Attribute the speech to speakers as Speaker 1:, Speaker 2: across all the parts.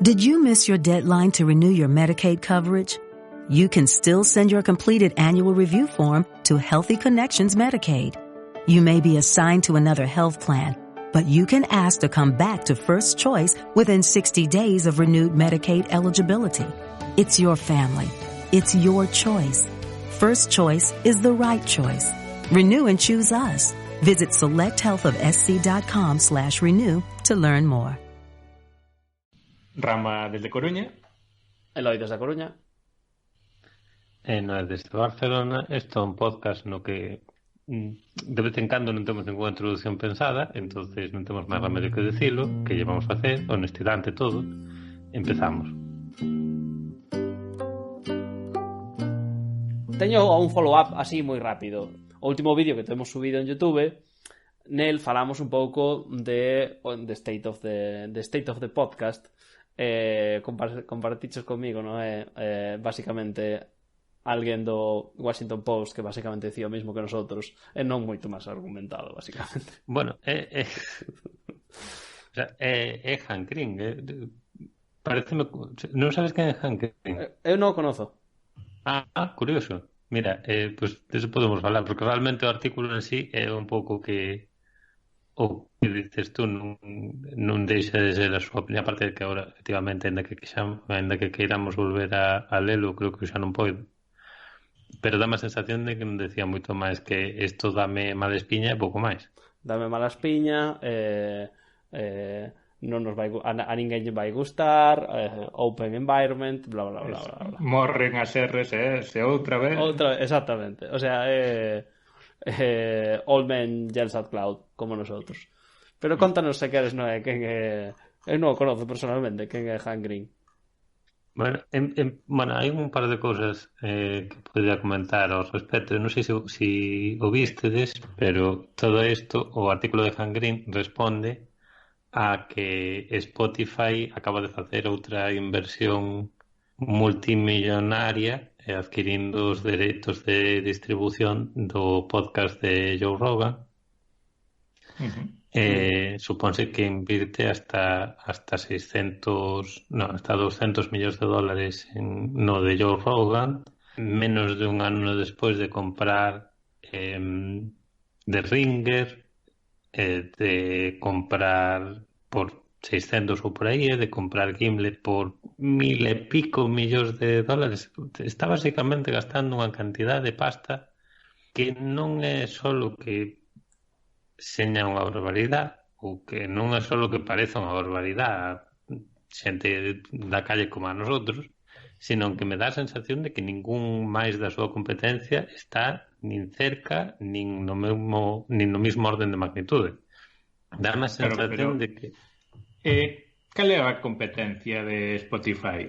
Speaker 1: Did you miss your deadline to renew your Medicaid coverage? You can still send your completed annual review form to Healthy Connections Medicaid. You may be assigned to another health plan, but you can ask to come back to First Choice within 60 days of renewed Medicaid eligibility. It's your family. It's your choice. First Choice is the right choice. Renew and choose us. Visit selecthealthofsc.com/renew to learn more.
Speaker 2: Rama desde Coruña.
Speaker 3: Eloi desde Coruña.
Speaker 4: No é desde Barcelona. Isto é un podcast no que de vez en cando non temos ninguna introducción pensada, entonces non temos máis remedio que decilo, que llevamos a facer, honestidade ante todo. Empezamos.
Speaker 3: Teño un follow-up así moi rápido. O último vídeo que temos subido en YouTube, nel falamos un pouco de the state of the podcast. Compartiches comigo, non é? Basicamente alguén do Washington Post que basicamente decía o mismo que nosotros e non moito máis argumentado, basicamente.
Speaker 4: Bueno, o sea, é Hank Green. Pareceme... Non sabes quen é Hank Green?
Speaker 3: Eu non o conozo.
Speaker 4: Curioso. Mira, pues de eso podemos falar, porque realmente o artículo en sí é un pouco que o que dices tú non deixa de ser a súa opinión, aparte de que agora efectivamente ainda que queiramos volver a lelo, creo que xa non podo, pero dá má sensación de que non decía moito máis que isto dame mala espiña e pouco máis.
Speaker 3: Dame mala espiña, non nos vai a ninguén lle vai gustar, open environment, bla bla bla bla.
Speaker 2: Morren as RSS outra vez.
Speaker 3: Exactamente. O sea, Old Man Yells at Cloud, como nosotros. Pero contanos se queres, non é? Quen é... Eu non o conozo personalmente, quen é Hank Green.
Speaker 4: Bueno, hai un par de cousas que podría comentar ao respecto. Non sei se o vistedes, pero todo isto, o artículo de Hank Green responde a que Spotify acaba de facer outra inversión multimillonaria adquirindo os dereitos de distribución do podcast de Joe Rogan. Supónse que invirte hasta 200 millóns de dólares no de Joe Rogan, menos de un ano despois de comprar The Ringer, de comprar por 600 ou por aí, de comprar Gimlet por 1,000 e pico millóns de dólares. Está basicamente gastando unha cantidad de pasta que non é só que seña unha barbaridade, ou que non é só que parece unha barbaridade a xente da calle como a nosotros, sino que me dá a sensación de que ningún máis da súa competencia está nin cerca, nin no mismo orden de magnitude. Dá a sensación de que
Speaker 2: cal é a competencia de Spotify?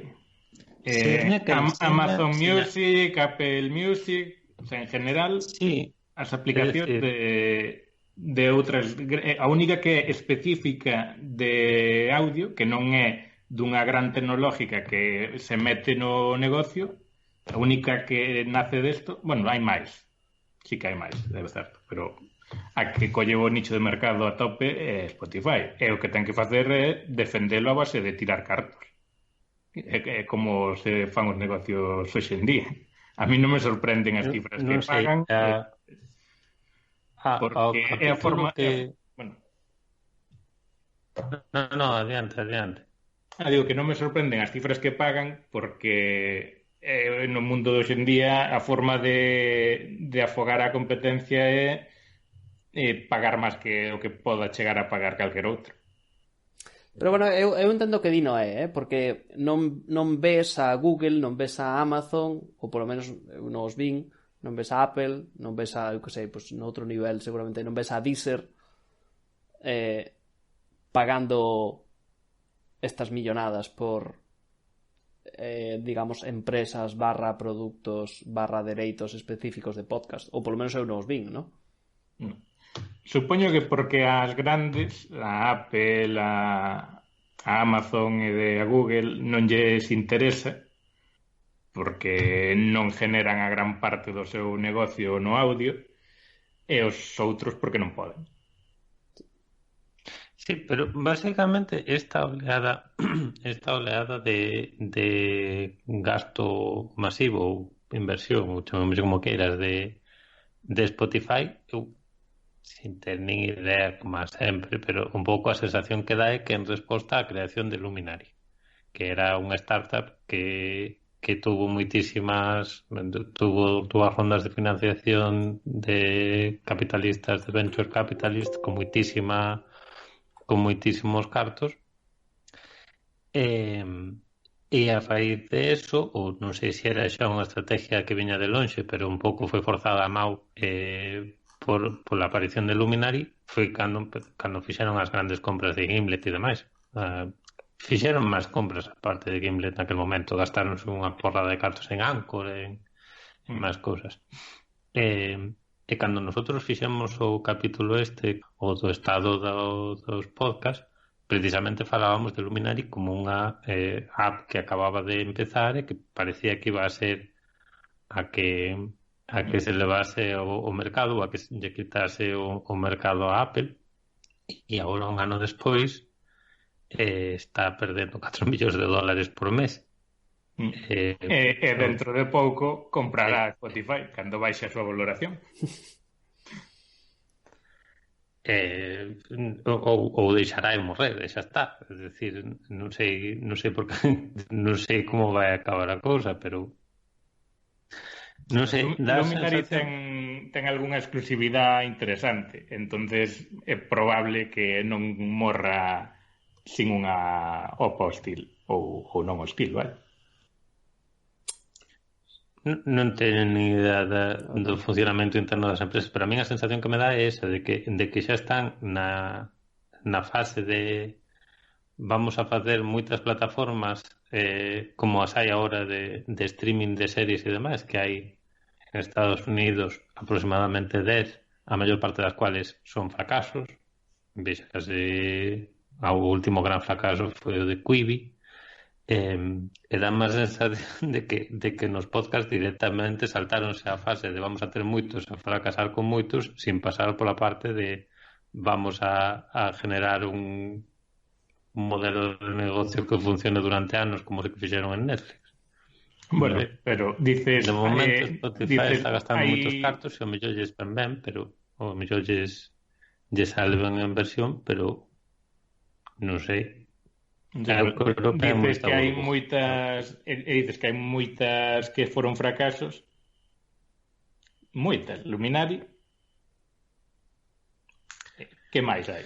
Speaker 4: Amazon
Speaker 2: Music, Apple Music, o sea, en general,
Speaker 4: sí,
Speaker 2: as aplicacións de outras, a única que é específica de audio, que non é dunha gran tecnológica que se mete no negocio, a única que nace desto, bueno, hai máis, sí que hai máis, debe certo, pero a que colle o nicho de mercado a tope é Spotify, e o que ten que facer é defendelo a base de tirar cartos. É como se fan os negocios hoxe en día. A mí non me sorprenden as cifras que pagan, porque é a forma
Speaker 4: que... Bueno. No, adiante.
Speaker 2: Digo que non me sorprenden as cifras que pagan, porque no mundo de hoxe en día a forma de afogar a competencia é pagar máis que o que poda chegar a pagar calquer outro.
Speaker 3: Pero bueno, eu entendo que di non é, porque non ves a Google, non ves a Amazon, ou polo menos eu non os vin, non ves a Apple, non ves a, eu que sei, pues, no outro nivel seguramente non ves a Deezer pagando estas millonadas por digamos empresas / productos / dereitos específicos de podcast, ou polo menos eu non os vin, non?
Speaker 2: Supoño que porque as grandes, a Apple, a Amazon e a Google non lles interesa, porque non generan a gran parte do seu negocio no audio, e os outros porque non poden.
Speaker 4: Sí, pero básicamente esta oleada de gasto masivo ou inversión, ou chamemos como queiras, de Spotify, eu, sin ter nin idea, como sempre, pero un pouco a sensación que dá é que en resposta á creación de Luminary, que era unha startup que tuvo moitísimas, tuvo as rondas de financiación de capitalistas, de venture capitalists, con moitísimos cartos, e, e a raíz de eso, ou non sei se era xa unha estrategia que viña de lonxe, pero un pouco foi forzada a mau por la aparición de Luminary, foi cando fixeron as grandes compras de Gimlet e demais. Fixeron máis compras aparte de Gimlet naquel momento, gastaronse unha porrada de cartos en Anchor, en máis cousas. E cando nosotros fixemos o capítulo o do estado dos podcasts, precisamente falábamos de Luminary como unha app que acababa de empezar e que parecía que iba a ser a que se levase o mercado, a que lle quitase o mercado a Apple, e agora un ano despois está perdendo 4 millóns de dólares por mes.
Speaker 2: E dentro de pouco comprará Spotify cando baixe a súa valoración.
Speaker 4: Ou deixará de morrer, e xa está. É dicir, non sei por que, non sei como vai acabar a cousa, pero non sei,
Speaker 2: Luminary ten algunha exclusividade interesante, entonces é probable que non morra sin unha opa hostil ou non hostil, vale?
Speaker 4: Non teño ni idea do funcionamento interno das empresas, pero a mí a sensación que me dá é esa, de que xa están na fase de vamos a facer moitas plataformas como as hai agora de streaming de series e demais, que hai en Estados Unidos aproximadamente 10, a maior parte das cuales son fracasos. Vexa, case o último gran fracaso foi o de Quibi. E dá máis sensación de que nos podcast directamente saltáronse a fase de vamos a ter moitos a fracasar con moitos sin pasar pola parte de vamos a generar un modelo de negocio que funcione durante anos como se que fixeron en Netflix.
Speaker 2: Bueno, pero dices...
Speaker 4: De momento Spotify está gastando moitos cartos e o mellor lles ben, pero o mellor lles sale ben en versión, pero non sei.
Speaker 2: Dices que hai moitas que foron fracasos, moitas, Luminary. Que máis hai?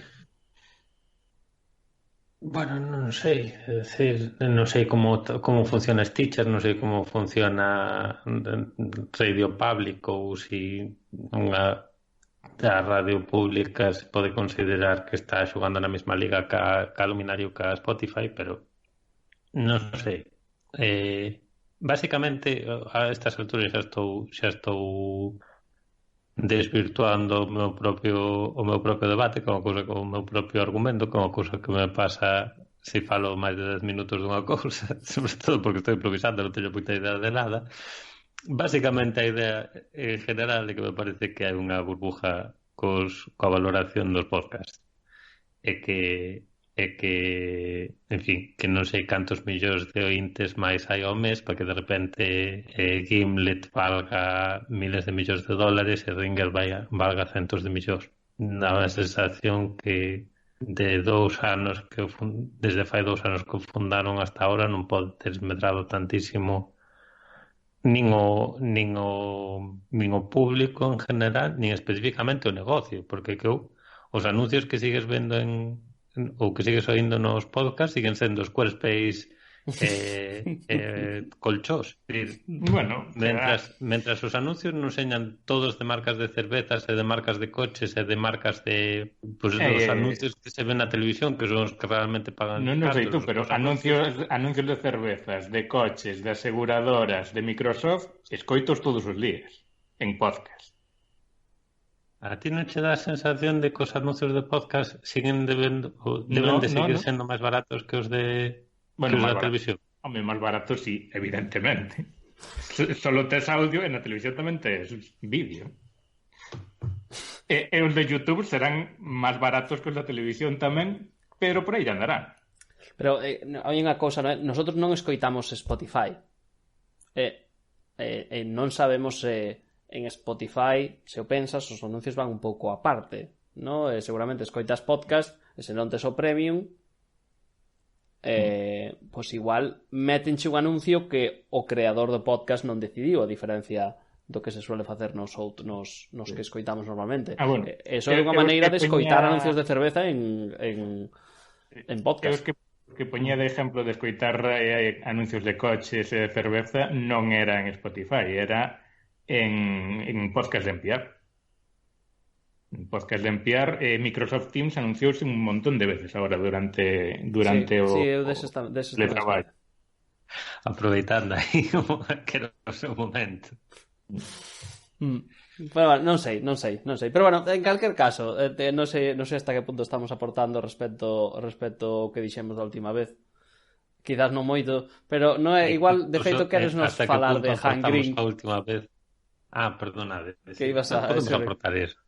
Speaker 4: Bueno, non sei, é dicir, non sei como funciona Stitcher, non sei como funciona Radio Public ou si a radio pública se pode considerar que está xogando na mesma liga ca Luminary ou ca Spotify, pero non sei. Basicamente, a estas alturas xa estou desvirtuando o meu propio debate, como cousa con o meu propio argumento, como cousa que me pasa se falo máis de 10 minutos dunha cousa, sobre todo porque estou improvisando, non teño moita idea de nada. Basicamente a idea en general é que me parece que hai unha burbuja coa valoración dos podcasts e que en fin, que non sei cantos millóns de ointes máis hai ao mes para que de repente Gimlet valga miles de millóns de dólares e Ringer valga centos de millóns. Dá a sensación que desde fai 2 anos que fundaron hasta ahora non pode ter medrado tantísimo nin o público en general, nin especificamente o negocio, porque que os anuncios que sigues vendo ou que sigues oindo nos podcasts siguen sendo Squarespace colchós.
Speaker 2: Bueno,
Speaker 4: mentras os anuncios non señan todos de marcas de cervezas e de marcas de coches e de marcas de os anuncios que se ven na televisión, que son os que realmente pagan.
Speaker 2: Non sei tú, pero anuncios de cervezas, de coches, de aseguradoras, de Microsoft, escoitos todos os días en podcast.
Speaker 4: A ti non che dá a sensación de que os anuncios de podcast deben de seguir sendo máis baratos que os de da televisión?
Speaker 2: Home, máis baratos, sí, evidentemente. Solo tes audio e na televisión tamén tes vídeo. E os de YouTube serán máis baratos que os da televisión tamén, pero por aí andarán.
Speaker 3: Pero hai unha cousa, non é? Nosotros non escoitamos Spotify. Non sabemos se en Spotify, se o pensas, os anuncios van un pouco aparte, no? Seguramente escoitas podcast e se non tes o premium, pois igual métenche un anuncio que o creador do podcast non decidiu, a diferencia do que se suele facer nos que escoitamos normalmente.
Speaker 2: Bueno,
Speaker 3: Eso é unha maneira de escoitar anuncios de cerveza en podcast.
Speaker 2: Que poñía de exemplo de escoitar anuncios de coches e de cerveza non era en Spotify, era en podcast de NPR. En podcast de NPR, Microsoft Teams anunciouse un montón de veces agora durante o traballo.
Speaker 4: Aproveitando aí que era o seu momento.
Speaker 3: Pero non sei. Pero bueno, en calquer caso, non sei hasta que punto estamos aportando respecto ao que dixemos da última vez. Quizás non moito, pero non é igual, de feito queres nos falar de Han Green.
Speaker 4: A última vez. Perdonade.
Speaker 3: Que ibas a
Speaker 4: podemos aportar eso.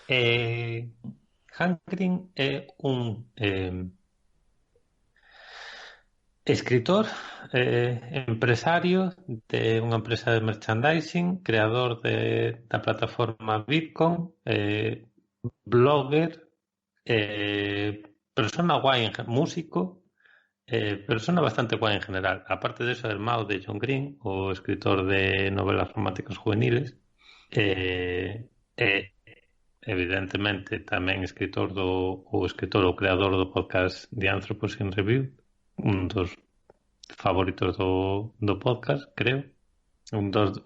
Speaker 4: Han Green é un escritor, empresario de unha empresa de merchandising, creador da plataforma Bitcoin, blogger, persona guai, músico, persona bastante guai en general. Aparte de eso, hermano de John Green, o escritor de novelas románticas juveniles, evidentemente tamén escritor o creador do podcast The Anthropocene Review, un dos favoritos do podcast, creo. Un dos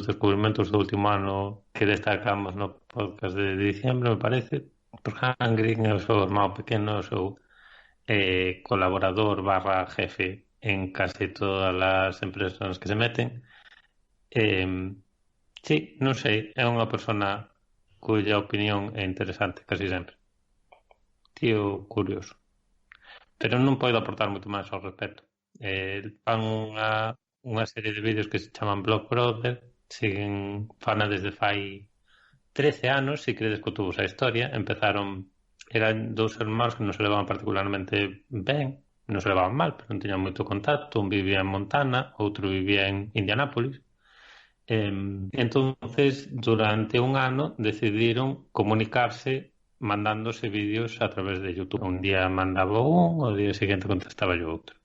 Speaker 4: descubrimentos do último ano que destacamos no podcast de diciembre, me parece. Porque Han Green é o seu irmão pequeno, o seu colaborador / jefe en casi todas as empresas nas que se meten. Sí, non sei, é unha persona cuya opinión é interesante casi sempre. Tío curioso. Pero non podo aportar moito máis ao respecto. Fan unha serie de vídeos que se chaman Blog Brother, siguen fana desde fai 13 anos, se credes que tuvo esa historia. Eran dous irmáns que non se levaban particularmente ben, non se levaban mal, pero non teñan moito contacto. Un vivía en Montana, outro vivía en Indianápolis. Entonces, durante un ano decidiron comunicarse mandándose vídeos a través de YouTube. Un día mandaba un, o día seguinte contestaba yo outro.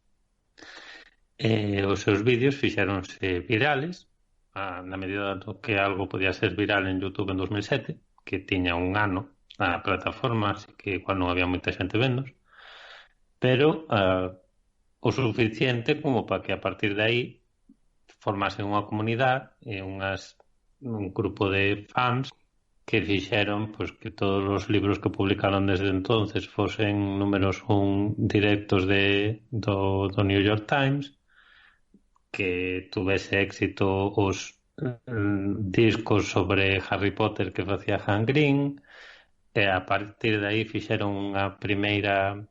Speaker 4: Os seus vídeos fixéronse virales, na medida do que algo podía ser viral en YouTube en 2007, que tiña un ano a plataforma, así que igual non había moita xente vendos, pero o suficiente como para que a partir de aí formase unha comunidade e un grupo de fans que fixeron pois, que todos os libros que publicaron desde entonces fosen números 1 directos do New York Times, que tuvese éxito os discos sobre Harry Potter que facía Han Green, e a partir de aí fixeron as primeiras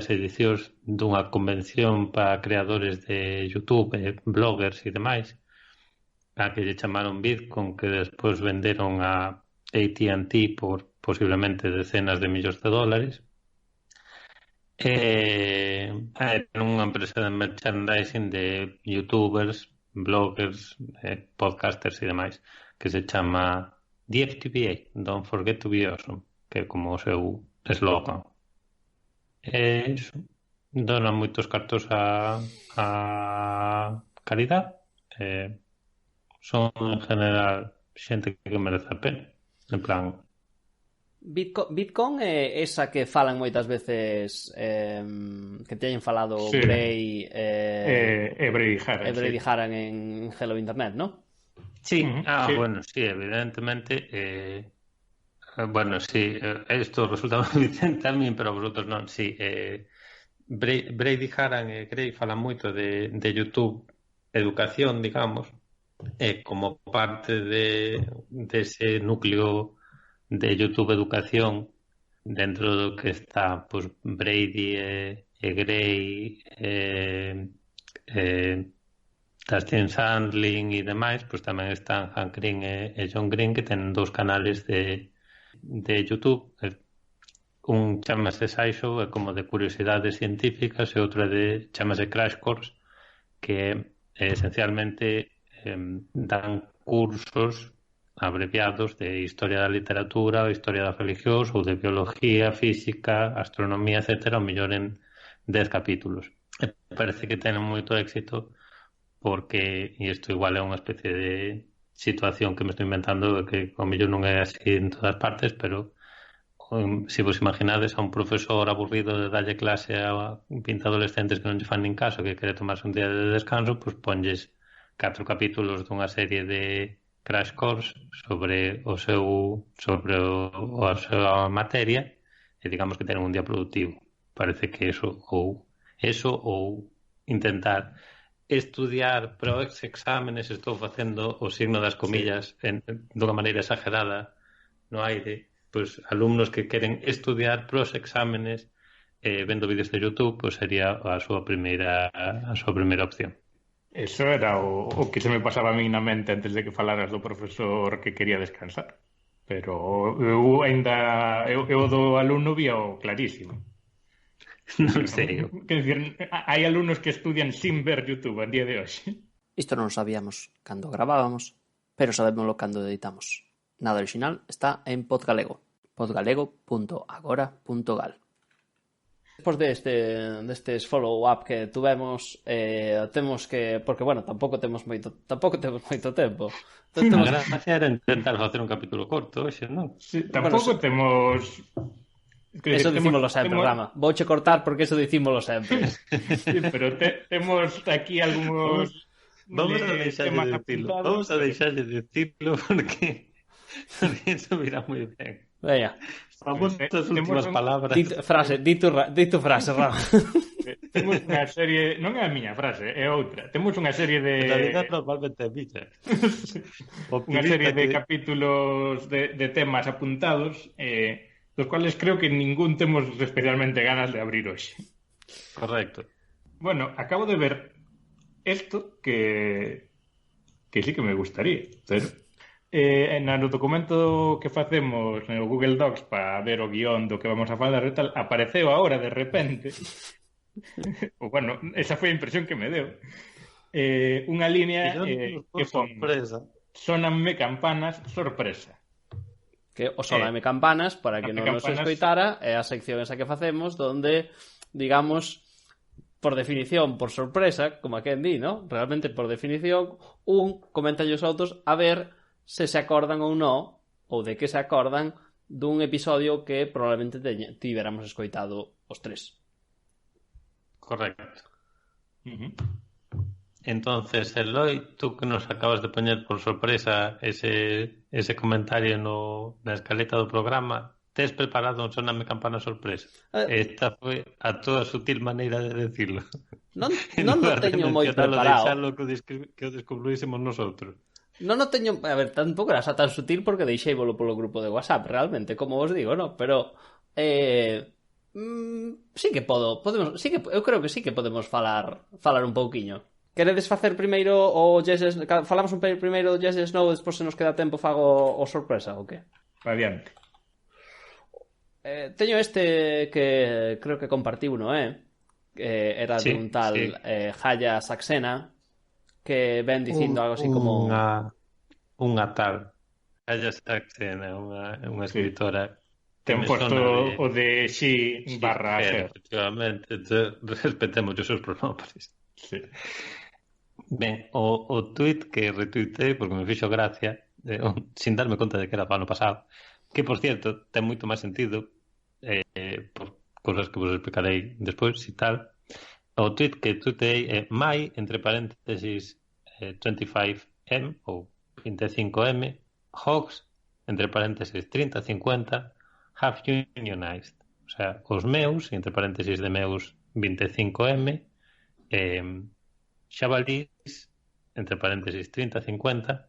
Speaker 4: edicións dunha convención para creadores de YouTube, bloggers e demais, a que lle chamaron Bitcoin, que despois venderon a AT&T por posiblemente decenas de millóns de dólares. Era unha empresa de merchandising de youtubers, bloggers, podcasters e demais, que se chama DFTBA, Don't Forget to Be Awesome, que é como o seu eslogan. Iso, donan moitos cartos a caridade, son en general xente que merece a pena, en plan.
Speaker 3: Bitcoin é esa que falan moitas veces, que teñen falado
Speaker 2: sí.
Speaker 3: Bray
Speaker 2: e Brady Haran,
Speaker 3: Brady Haran en Hello Internet, ¿no?
Speaker 4: Sí,
Speaker 2: sí.
Speaker 4: Bueno, sí, evidentemente. Bueno, sí, esto resulta moi evidente a mí, pero a vosotros non, sí. Brady Haran e Gray falan moito de YouTube educación, digamos, como parte de ese núcleo de YouTube educación, dentro do que está pues, Brady e Gray, Está Tim Sandling e demais, pois tamén están Hank Green e John Green, que ten 2 canales de YouTube. Un chamase SciShow, é como de curiosidades científicas, e outro chamase Crash Course, que esencialmente dan cursos abreviados de historia da literatura, ou historia da religión, ou de biología, física, astronomía, etc., ao mellor en 10 capítulos. E parece que ten moito éxito porque, e isto igual é unha especie de situación que me estou inventando, que ao mellor non é así en todas partes, pero se vos imaginades a un profesor aburrido de darlle clase a 20 adolescentes que non lle fan nin caso, que quere tomarse un día de descanso, pois ponlles 4 capítulos dunha serie de Crash Course sobre a súa materia, e digamos que tenen un día productivo. Parece que eso ou intentar estudiar para os exámenes, estou facendo o signo das comillas dunha maneira exagerada no aire, pois alumnos que queren estudiar para os exámenes vendo vídeos de YouTube, pois sería a súa primeira opción.
Speaker 2: Eso era o que se me pasaba a mí na mente antes de que falaras do profesor que quería descansar. Pero eu do alumno vía clarísimo.
Speaker 4: Non sei.
Speaker 2: Quer dicir, hai alumnos que estudian sin ver YouTube a día de hoxe.
Speaker 3: Isto non sabíamos cando gravábamos, pero sabémoslo cando editamos. Nada original está en Podgalego, podgalego.agora.gal. Despois destes follow-up que tuvemos, temos que... Porque, bueno, tampouco temos moito tempo.
Speaker 4: A gracia era intentar facer un capítulo corto hoxe, non?
Speaker 2: Sí, tampouco temos...
Speaker 3: Eso dicímolo sempre, Rama. Vouche cortar porque eso dicímolo sempre.
Speaker 2: Sí, pero temos aquí algúns...
Speaker 4: Vamos a deixarlle decirlo porque eso virá moi ben.
Speaker 3: Veña.
Speaker 4: Vamos as últimas palabras.
Speaker 3: Di tu frase, Rama.
Speaker 2: Temos unha serie... Non é a miña frase, é outra. Temos unha serie de...
Speaker 4: En realidad normalmente é miña.
Speaker 2: Unha serie de capítulos de temas apuntados, dos cuales creo que ningún temos especialmente ganas de abrir hoxe.
Speaker 4: Correcto.
Speaker 2: Bueno, acabo de ver esto que sí que me gustaría, pero no documento que facemos no Google Docs para ver o guión do que vamos a falar e tal, apareceu ahora de repente bueno, esa foi a impresión que me deu, unha línea que pon "Sónanme campanas, sorpresa".
Speaker 3: Que o Sónanme campanas, para que non nos escoitara, é a sección esa que facemos donde, digamos, por definición, por sorpresa, como a quen di, ¿no? Realmente, por definición, comenta os outros a ver se acordan ou non, ou de que se acordan dun episodio que probablemente tiveramos escoitado os tres.
Speaker 4: Correcto. Entonces, Eloi, tú que nos acabas de poñer por sorpresa ese comentario na escaleta do programa, tes preparado un Sóname campana sorpresa? Esta foi a toda sutil maneira de decirlo.
Speaker 3: Non o teño moi preparado.
Speaker 4: Que o descubrísemos nosotros.
Speaker 3: Non o teño... A ver, tampouco era tan sutil porque deixeivolo polo grupo de WhatsApp, realmente, como vos digo, ¿no? Pero... sí que podemos... eu creo que sí que podemos falar un pouquiño. Queredes facer primeiro o Yes... Falamos primeiro o Yes e Snow, despois se nos queda tempo fago o sorpresa, ou que?
Speaker 2: Adiante.
Speaker 3: Teño este que creo que compartiu, non é? Era de un tal Haya Saxena, que ven dicindo algo así como...
Speaker 4: Unha tal Haya Saxena, unha escritora.
Speaker 2: Ten posto o de xi barra ser.
Speaker 4: Efectivamente, respetemos os seus pronombres.
Speaker 2: Sí.
Speaker 4: Ben, o tuit que retuitei, porque me fixo gracia, sin darme conta de que era para o ano pasado, que, por cierto, ten moito máis sentido, por cosas que vos explicarei despois, e tal. O tweet que tuitei é my, entre paréntesis, 25M, ou 25M, hogs, entre paréntesis, 30-50, have unionized. O sea, os meus, entre paréntesis de meus, 25M, xabalís, entre paréntesis, 30-50,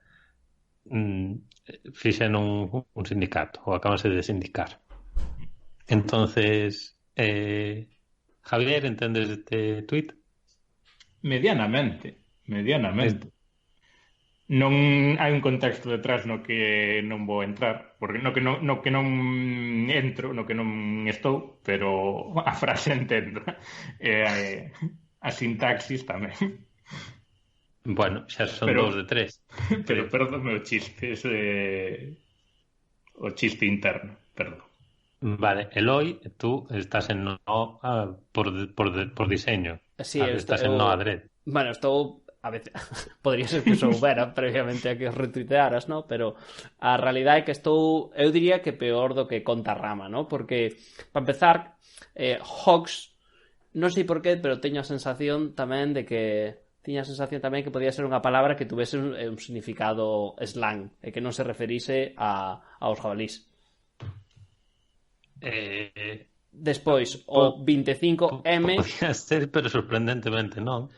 Speaker 4: fixen un sindicato, ou acabanse de sindicar. Entonces, Javier, entendes este tuit?
Speaker 2: Medianamente. Medianamente. Non hai un contexto detrás no que non vou entrar, porque no que non entro, no que non estou, pero a frase entendo. A sintaxis tamén.
Speaker 4: Bueno, xa son
Speaker 2: Pero,
Speaker 4: 2 de 3.
Speaker 2: pero perdón o chiste, o chiste interno, perdón.
Speaker 4: Vale, Eloi, tú estás en no por diseño.
Speaker 3: Sí,
Speaker 4: Estás en no adrede.
Speaker 3: Bueno, estou a veces podría ser que soubera previamente a que os retuitearas, ¿no? Pero a realidade é que eu diría que peor do que conta Rama, ¿no? Porque, para empezar, Hogs, non sei por qué, pero teño a sensación tamén de que podía ser unha palabra que tuvese un significado slang e que non se referise aos jabalís. Despois, o 25M...
Speaker 4: Podía ser, pero sorprendentemente non.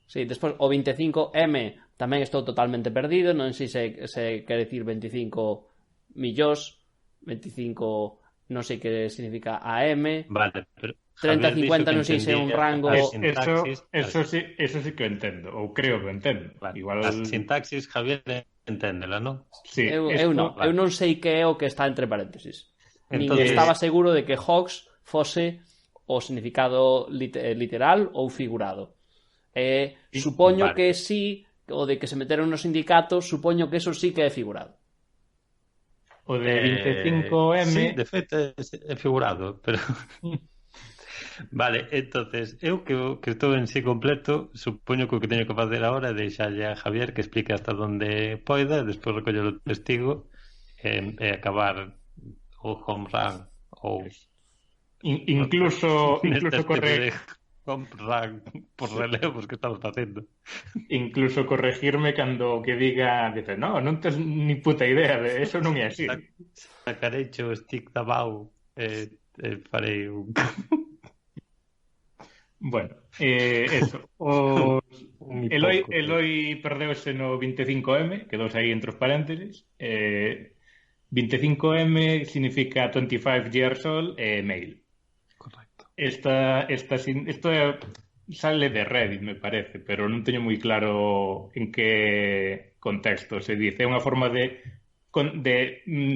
Speaker 3: Sí, despois o 25M tamén estou totalmente perdido, non sei se quere dicir 25 millóns, 25 non sei que significa AM.
Speaker 4: Vale, pero
Speaker 3: 30-50 non sei se é un rango.
Speaker 2: Eso sí que o entendo, ou creo que o entendo.
Speaker 4: Vale.
Speaker 2: Igual...
Speaker 4: A sintaxis, Javier, enténdela, non?
Speaker 2: Sí,
Speaker 3: eu non sei que é o que está entre paréntesis. Entonces... Nin estaba seguro de que Hogs fose o significado literal ou figurado. Supoño que sí, o de que se meteron nos sindicatos, supoño que eso sí que é figurado.
Speaker 2: O de 25M...
Speaker 4: Sí, de feito é figurado, pero... Vale, entonces, eu que estou en sí completo, supoño que o que teño que facer agora é deixarlle a Javier que explique hasta onde poida, despois recoller o testigo e acabar o home run ou...
Speaker 2: Incluso correr...
Speaker 4: Home run por relevos que estamos facendo.
Speaker 2: Incluso corregirme cando que diga, dice, non tes ni puta idea de eso, non é así.
Speaker 4: Sacarei o stick da BAU e farei un...
Speaker 2: Bueno, eso. Eloi perdeuse no 25M, quedouse aí entre os paréntesis. 25M significa 25 years old e male.
Speaker 4: Correcto.
Speaker 2: Isto sale de Reddit, me parece, pero non teño moi claro en que contexto se dice. É unha forma de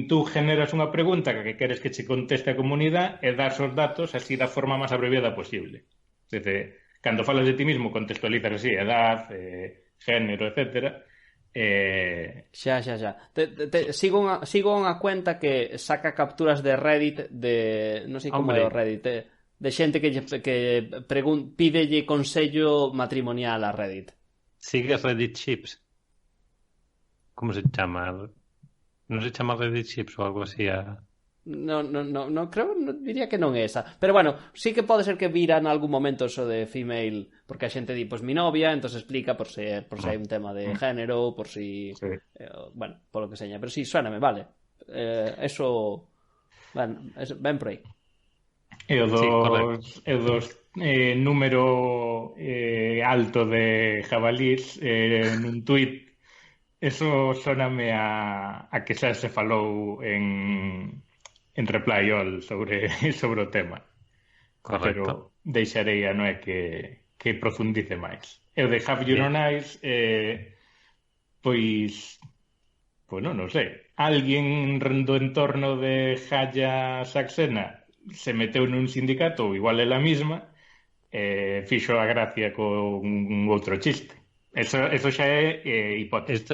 Speaker 2: tú generas unha pregunta que queres que che conteste a comunidade e das os datos así da forma máis abreviada posible. Dice, cando falas de ti mismo contextualizas así, edad, género, etcétera.
Speaker 3: Xa. Sigo unha cuenta que saca capturas de Reddit de... non sei como é o Reddit, de xente que pídelle consello matrimonial a Reddit.
Speaker 4: Sigue Reddit Chips. Como se chama? Non se chama Reddit Chips ou algo así a...
Speaker 3: No, creo, diría que non é esa. Pero bueno, sí que pode ser que vira en algún momento eso de female, porque a xente di, pues mi novia, entonces explica por si hai un tema de género, por si... Sí. Bueno, por lo que seña. Pero sí, suéname, vale. Eso... Ben por aí.
Speaker 2: E o dos número alto de jabalís nun tuit, eso soname a que xa se falou en Reply All sobre o tema.
Speaker 4: Correcto.
Speaker 2: Pero deixarei a Noé que profundice máis. E o de Have You No Nice pois non sei. Alguén do entorno de Jaya Saxena se meteu nun sindicato, ou igual é a mesma, fixo a gracia con outro chiste. Eso xa é hipótesis.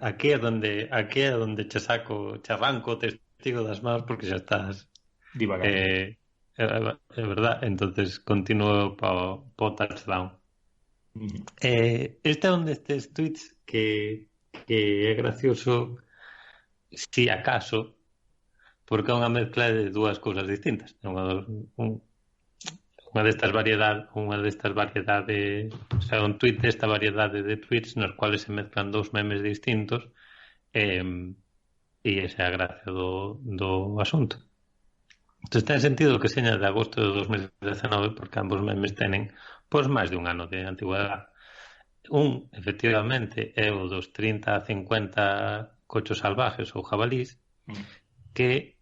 Speaker 4: Aquí é donde che arranco o testigo das mãos porque xa estás
Speaker 2: divagando.
Speaker 4: É verdad, entonces continuo para o touchdown. Este é un destes tweets que é gracioso si acaso porque é unha mezcla de dúas cousas distintas. Unha destas variedades, o sea, un tweet desta variedade de tweets nos cuales se mezclan dous memes distintos e esa é a gracia do asunto. Entón, ten sentido que seña de agosto de 2019 porque ambos memes tenen máis de un ano de antigüedade. Un, efectivamente, é o dos 30 a 50 cochos salvajes ou jabalís que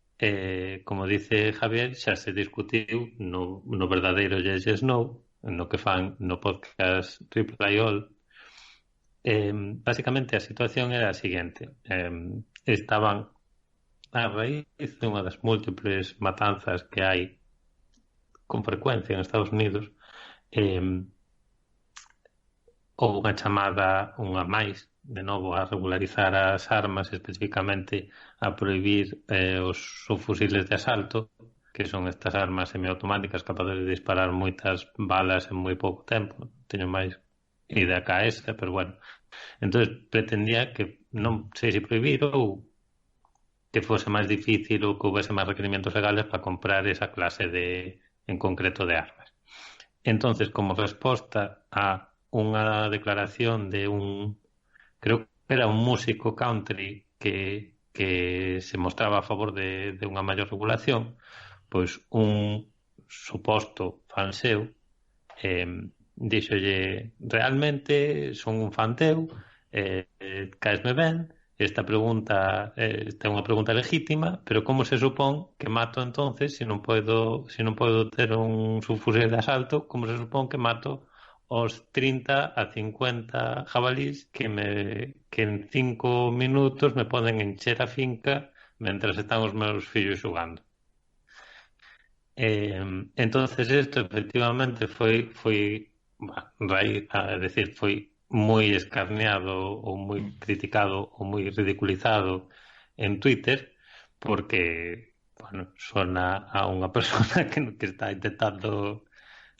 Speaker 4: como dice Javier, xa se discutiu no verdadeiro Yes Yes No, no que fan no podcast Reply All, básicamente a situación era a seguinte. Estaban a raíz de unha das múltiples matanzas que hai con frecuencia en Estados Unidos, houve unha chamada, unha máis, de novo, a regularizar as armas, especificamente a prohibir os subfusiles de asalto, que son estas armas semiautomáticas capaces de disparar moitas balas en moi pouco tempo. Teño máis idea que a esa, pero bueno. Entón, pretendía que non sei se prohibir ou que fose máis difícil ou que houvese máis requerimentos legales para comprar esa clase en concreto de armas. Entonces, como resposta a unha declaración de creo que era un músico country que se mostraba a favor de unha maior regulación, pois un suposto fan seu díxolle: realmente son un fan teu, caesme ben, esta é unha pregunta legítima, pero como se supón que mato entonces se non podo ter un subfusil de asalto, como se supón que mato os 30 a 50 jabalís que en 5 minutos me poden encher a finca mentras están os meus fillos xogando? Entonces isto efectivamente foi moi escarneado ou moi criticado ou moi ridiculizado en Twitter, porque sona a unha persona que está intentando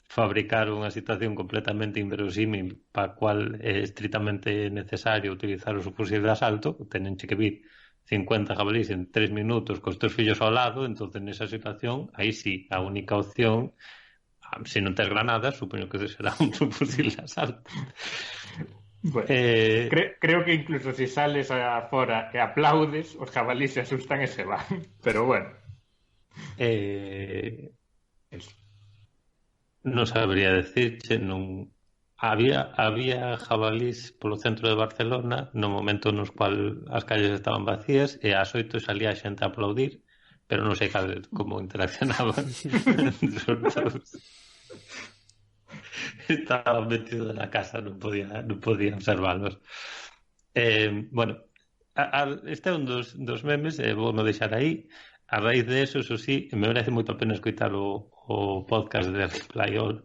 Speaker 4: fabricar unha situación completamente inverosímil para a cual é estritamente necesario utilizar o subfusil de asalto. Tenenche que vir 50 jabalís en 3 minutos cos teus fillos ao lado. Entonces nesa situación, aí sí, a única opción, se non tes granadas, supoño que será un subfusil de asalto.
Speaker 2: Bueno, creo que incluso si sales afora e aplaudes, os jabalís se asustan e se van. Pero bueno.
Speaker 4: Non sabría decirche, non había jabalís polo centro de Barcelona no momento nos cual as calles estaban vacías e ás 8 salía a xente a aplaudir, pero non sei como interaccionaban. Estaba metido na casa, non podía observarlos. Bueno, este é un dos memes, vou non deixar aí. A raíz de eso sí, me merece moito a pena escoitar o podcast de Reply All.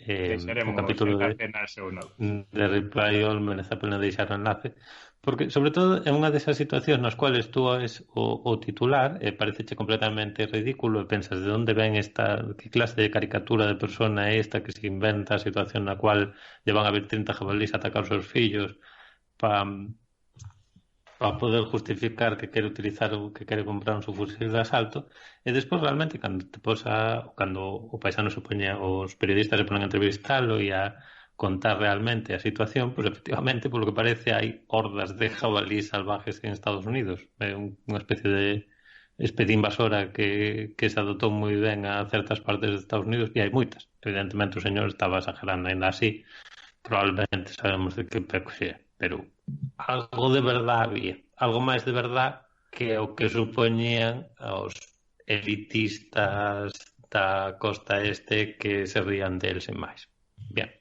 Speaker 4: O capítulo de Reply All merece a pena deixar o enlace, porque sobre todo é unha desas situacións nas cuales tú és o titular e pareceche completamente ridículo e pensas de onde ven que clase de caricatura de persona é esta que se inventa a situación na cual lle van a vir 30 jabalís a atacar os seus fillos para poder justificar que quere utilizar ou que quere comprar un subfusil de asalto. E despois realmente cando o paisano se poña, os periodistas se ponen a entrevistalo e a contar realmente a situación, pois efectivamente, polo que parece, hai hordas de jabalís salvajes en Estados Unidos. É unha especie de invasora que se adoptou moi ben a certas partes de Estados Unidos, e hai moitas. Evidentemente o señor estaba exagerando ainda así, probablemente sabemos de que peco xe, pero algo de verdade había, algo máis de verdade que o que supoñían os elitistas da costa este que se rían del sen máis. Bien,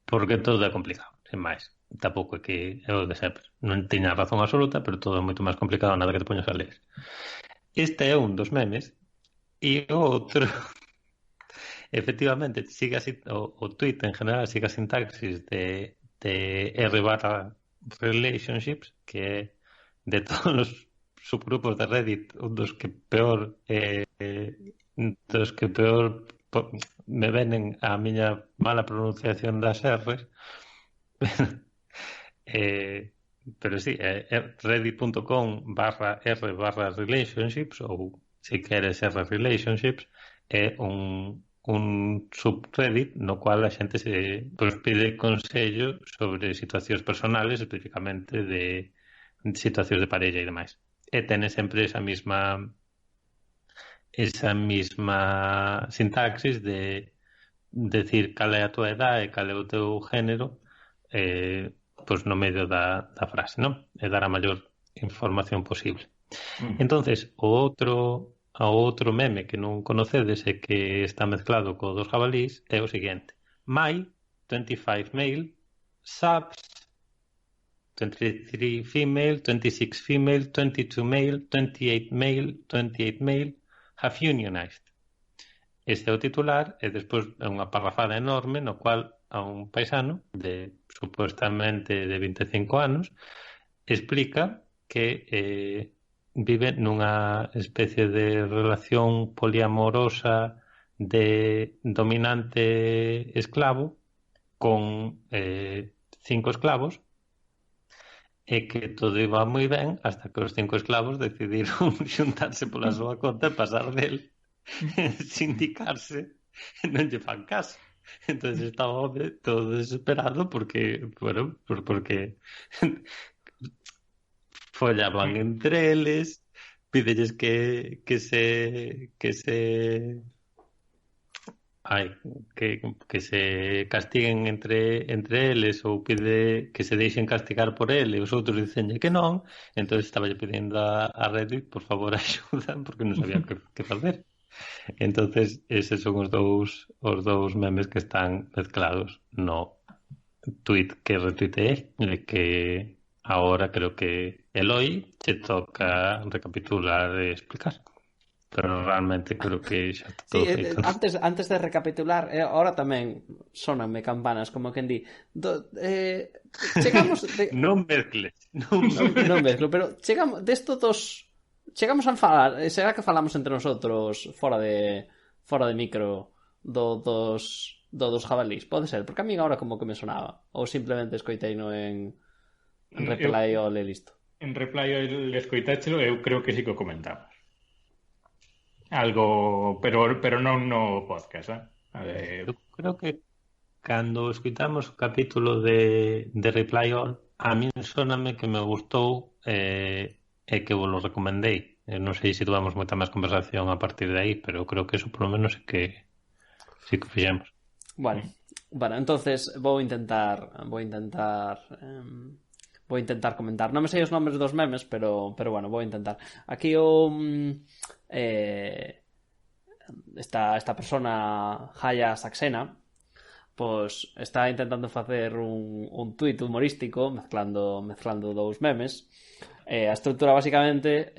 Speaker 4: porque todo é complicado, sen máis. Tampouco é que é o de sempre. Non tiña razón absoluta, pero todo é moito máis complicado nada que te poñas a ler. Este é un dos memes e o outro efectivamente sigue así, o tweet en general sigue a sintaxis de r/relationships, que é de todos os subgrupos de Reddit un dos que peor me venen a miña mala pronunciación das R's. Pero sí, reddit.com/r/relationships, ou se queres r/relationships, é un subreddit no cual a xente se pide consello sobre situacións personales, especificamente de situacións de parella e demais. E tene sempre esa mesma sintaxis de decir cal é a tua edade e cal é o teu género pois no medio da frase, non? E dar a maior información posible. Entonces, o outro ao outro meme que non conocedes e que está mezclado co dos jabalís é o seguinte: My 25 male subs 23 female, 26 female, 22 male, 28 male, 28 male have unionized. Este é o titular e despois é unha parrafada enorme no cual a un paisano de supuestamente de 25 anos explica que vive nunha especie de relación poliamorosa de dominante esclavo con 5 esclavos e que todo iba moi ben hasta que os 5 esclavos decidiron xuntarse pola súa conta e pasar del sindicarse e non lle fan caso. Entonces estaba o home todo desesperado porque, bueno, porque follaban entre eles, pídelles que se castiguen entre eles ou pide que se deixen castigar por ele e os outros dicenlle que non. Entonces estaba pedindo a Reddit por favor axuda porque non sabía que facer. Entonces eses son os dous memes que están mezclados no tweet que retuiteé e que agora creo que Eloi se toca recapitular e explicar. Pero realmente creo que xa está todo feito.
Speaker 3: Antes de recapitular, ahora tamén sonanme campanas, como quen di. Chegamos...
Speaker 4: Non mezcles.
Speaker 3: Non mezclo, pero chegamos desto dos... Chegamos a falar, será que falamos entre nosotros fora de micro dos jabalís? Pode ser, porque a mí agora como que me sonaba. Ou simplemente escoiteino en Reply All e listo.
Speaker 2: En Reply All escoitáchelo, eu creo que sí que o comentamos. Algo, pero non no podcast,
Speaker 4: Eu creo que cando escoitamos o capítulo de Reply All, a mí soname que me gustou e que vos lo recomendei. Non sei se tuvamos moita máis conversación a partir de aí, pero creo que eso por lo menos é que sí que fixemos.
Speaker 3: Bueno, entonces vou intentar comentar. Non me sei os nombres dos memes, pero bueno, vou intentar. Aquí esta persona Haya Saxena pois está intentando facer un tuit humorístico mezclando dous memes. A estrutura basicamente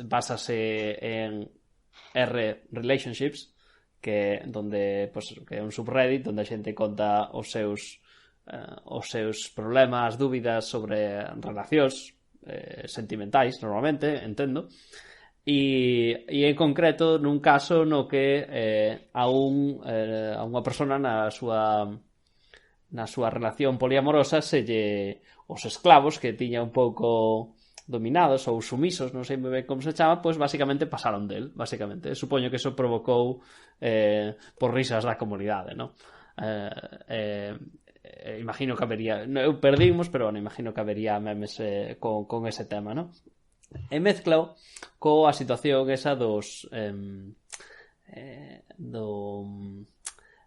Speaker 3: basase en R-Relationships, que é un subreddit onde a xente conta os seus problemas, dúbidas sobre relacións sentimentais, normalmente, entendo. E en concreto nun caso no que a unha persona na súa relación poliamorosa os esclavos que tiña un pouco dominados ou sumisos, non sei moi ben como se chama, pois basicamente pasaron del, basicamente. Supoño que eso provocou por risas da comunidade, non? Imagino que habería, eu perdimos, pero bueno, imagino que habería memes con ese tema, non? E mezclao coa situación esa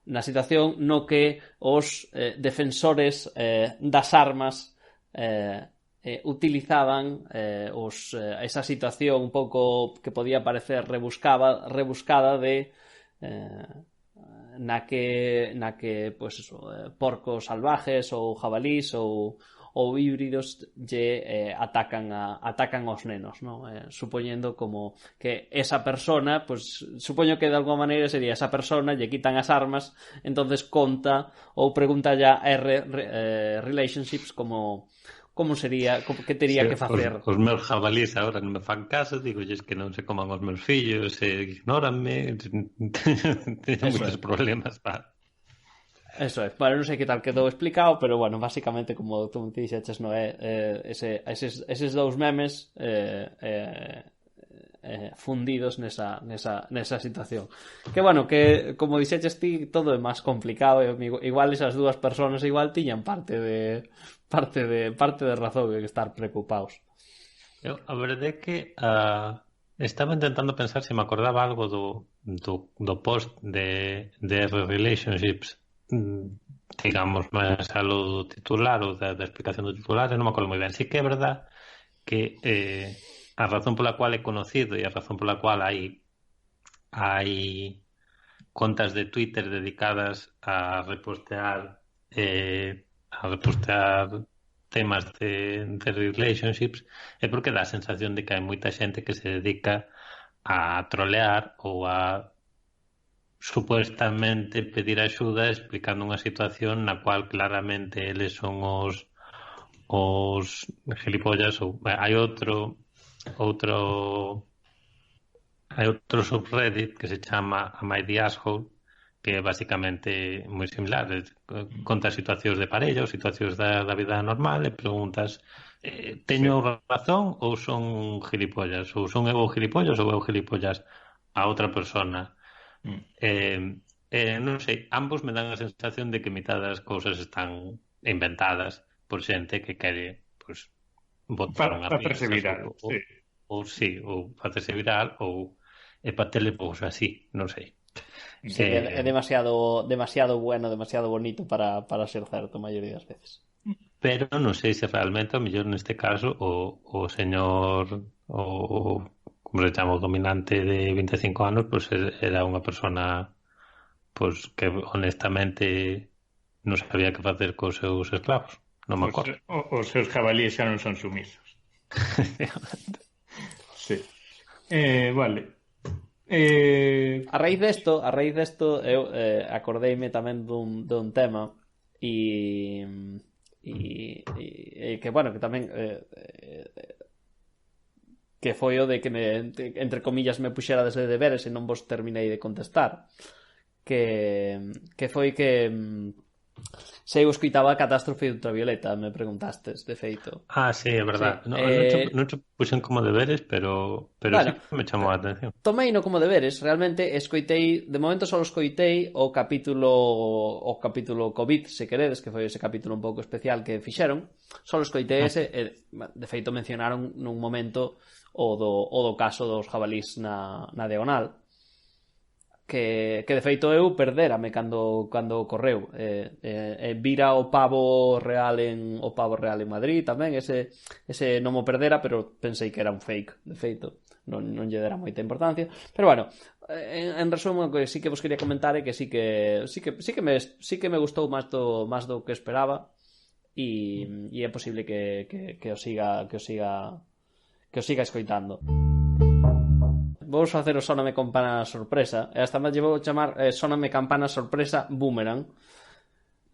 Speaker 3: na situación no que os defensores das armas utilizaban esa situación un pouco que podía parecer rebuscada de na que pues eso, porcos salvajes ou jabalís ou híbridos atacan aos nenos, ¿no? Supoñendo como que esa persona, pues supoño que de alguma maneira sería esa persona, lle quitan as armas, entonces conta ou pregunta ya relationships como sería, que tería que facer.
Speaker 4: Os meus jabalís agora non me fan caso, digolles que non se coman os meus fillos, ignóranme, teño moitos problemas para...
Speaker 3: Eso é, bueno, non sei que tal quedou explicado, pero bueno, basicamente como tú me dixeches, non é eses dous memes fundidos nesa situación. Que bueno, que como dixeches ti, todo é máis complicado, igual esas dúas persoas igual tiñan parte de razón de estar preocupados.
Speaker 4: A verdade é que estaba intentando pensar se me acordaba algo do post de R-Relationships, digamos, máis a lo do titular ou da explicación do titular, non me acordo moi ben. Sí que é verdad que a razón pola cual é conocido e a razón pola cual hai contas de Twitter dedicadas a repostear temas de relationships é porque dá a sensación de que hai moita xente que se dedica a trolear ou a supuestamente pedir axuda explicando unha situación na cual claramente eles son os gilipollas ou hai outro subreddit que se chama Am I the Asshole, que é basicamente moi similar, conta situacións de parella ou situacións da vida normal e preguntas teño razón ou son gilipollas, ou son eu gilipollas ou eu gilipollas a outra persona. Non sei, ambos me dan a sensación de que mitad das cousas están inventadas por xente que quere botar unha risa ou facerse viral ou para telepouso así, non sei.
Speaker 3: Sí, é demasiado bueno, demasiado bonito para ser certo a maioría das veces.
Speaker 4: Pero non sei se realmente, ao mellor neste caso, o señor como se chama, o dominante de 25 anos, era unha persona que honestamente non sabía que facer cos seus esclavos. Non me acordo.
Speaker 2: Os seus jabalíes xa non son sumisos. Sí. Vale.
Speaker 3: A raíz desto eu acordeime tamén dun tema e que bueno, que tamén que foi o de que entre comillas me puxera desde deberes e non vos terminei de contestar, que foi que se eu escoitaba a Catástrofe Ultravioleta, me preguntastes, de feito.
Speaker 4: Sí, é verdad. Sí. Non te puxen como deberes, pero bueno, sí que me chamou a atención.
Speaker 3: Tomeino como deberes, realmente escoitei, de momento só escoitei o capítulo COVID, se queredes, que foi ese capítulo un pouco especial que fixeron. Só escoitei ese, de feito mencionaron nun momento o do caso dos jabalís na diagonal. Que de feito eu perderame cando ocorreu, vira o pavo real en Madrid tamén, ese non mo perdera, pero pensei que era un fake, de feito non lle dera moita importancia, pero bueno, en resumo, que sí que vos quería comentar é que sí que me gustou máis do que esperaba e é posible que o siga escoitando. Vou facer o Sóname Campana Sorpresa, e hasta máis lle vou chamar Sóname Campana Sorpresa Boomerang,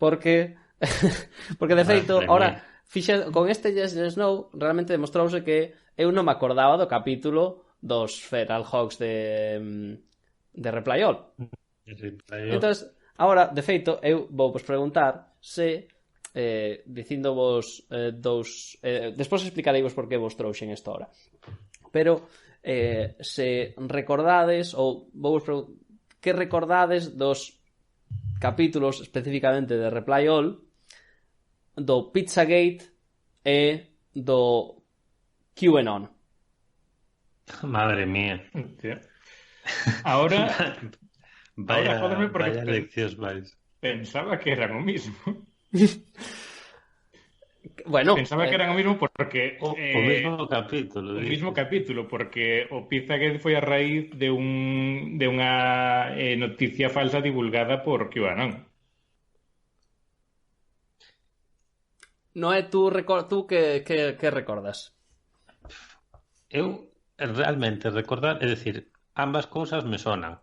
Speaker 3: porque de feito, ahora con este Yes No realmente demostrouse que eu non me acordaba do capítulo dos Feral Hogs de Reply All. Entonces, ahora, de feito, eu vou vos preguntar se dicindovos despois explicareivos por que vos trouxen esta hora, pero se recordades ou vou que recordades dos capítulos especificamente de Reply All, do Pizzagate e do QAnon.
Speaker 4: Madre mía.
Speaker 2: Ahora
Speaker 4: vaya leccións máis.
Speaker 2: Pensaba que eran o mismo.
Speaker 3: Bueno,
Speaker 2: pensaba que eran o mismo porque
Speaker 4: o mismo capítulo,
Speaker 2: porque o Pizzagate foi a raíz de unha noticia falsa divulgada por QAnon.
Speaker 3: Non é tú que recordas?
Speaker 4: Eu realmente recordar, é dicir, ambas cousas me sonan.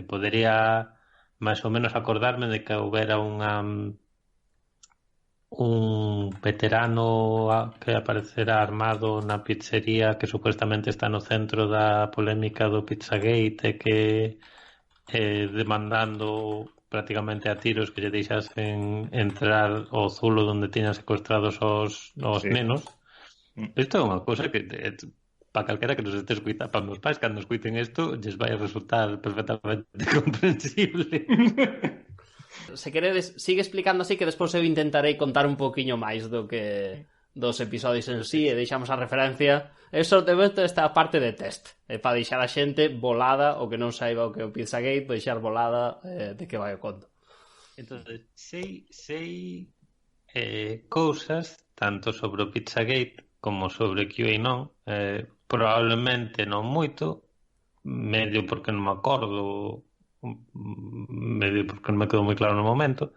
Speaker 4: Podería máis ou menos acordarme de que houbera un veterano que aparecerá armado na pizzería que supuestamente está no centro da polémica do Pizzagate e que demandando prácticamente a tiros que lle deixasen entrar ao zulo onde tiñan secuestrados os nenos. Isto é unha cousa que para calquera que nos este escuitando, para meus pais cando escuiten isto lles vai a resultar perfectamente comprensible.
Speaker 3: Se queredes, sigue explicando así que despois eu intentarei contar un poquinho máis dos episodios en sí e deixamos a referencia. Eso de momento esta parte de test, para deixar a xente volada o que non saiba o que é o Pizzagate, deixar volada de que vai o conto.
Speaker 4: Entonces, sei cousas tanto sobre o Pizzagate como sobre QAnon. Probablemente non moito, medio porque non me acordo, medio porque non me quedou moi claro no momento,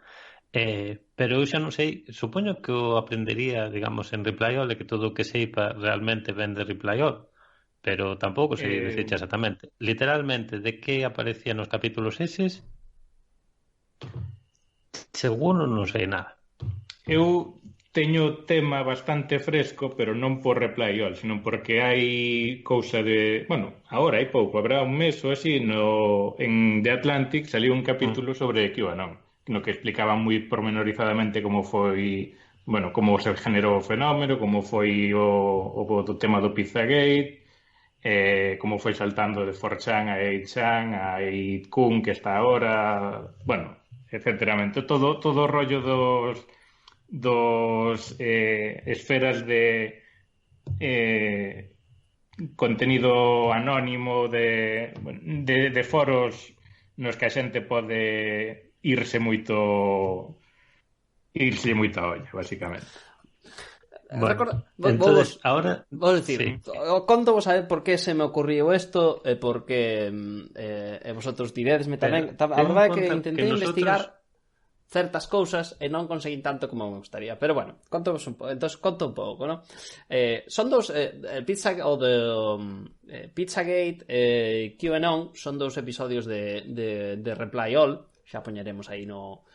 Speaker 4: pero eu xa non sei, supoño que o aprendería, digamos, en Reply All, e que todo o que seipa realmente ven de Reply All, pero tampouco sei dicirche exactamente. Literalmente, de que aparecía nos capítulos eses, seguro non sei nada.
Speaker 2: Eu teño tema bastante fresco, pero non por Reply All, sino porque hai cousa de... Bueno, agora hai pouco, habrá un mes ou así, en The Atlantic saliu un capítulo sobre QAnon, no que explicaba moi pormenorizadamente como foi... Bueno, como se generou o fenómeno, como foi o tema do Pizzagate, como foi saltando de 4chan a 8chan, a 8kun que está agora, bueno, etcéteramente. Todo o rollo dos esferas de contenido anónimo de foros nos que a xente pode irse moita olla, basicamente.
Speaker 4: Bueno, entonces, ahora...
Speaker 3: Vou dicir, conto vos a ver por que se me ocurriu isto e porque vosotros diredesme tamén. A verdade é que intentei investigar certas cousas e non conseguín tanto como me gustaría, pero bueno, conto un pouco. Entón, conto un pouco, ¿no? Son dous Pizzagate e QAnon son dous episodios de Reply All, xa poñeremos aí no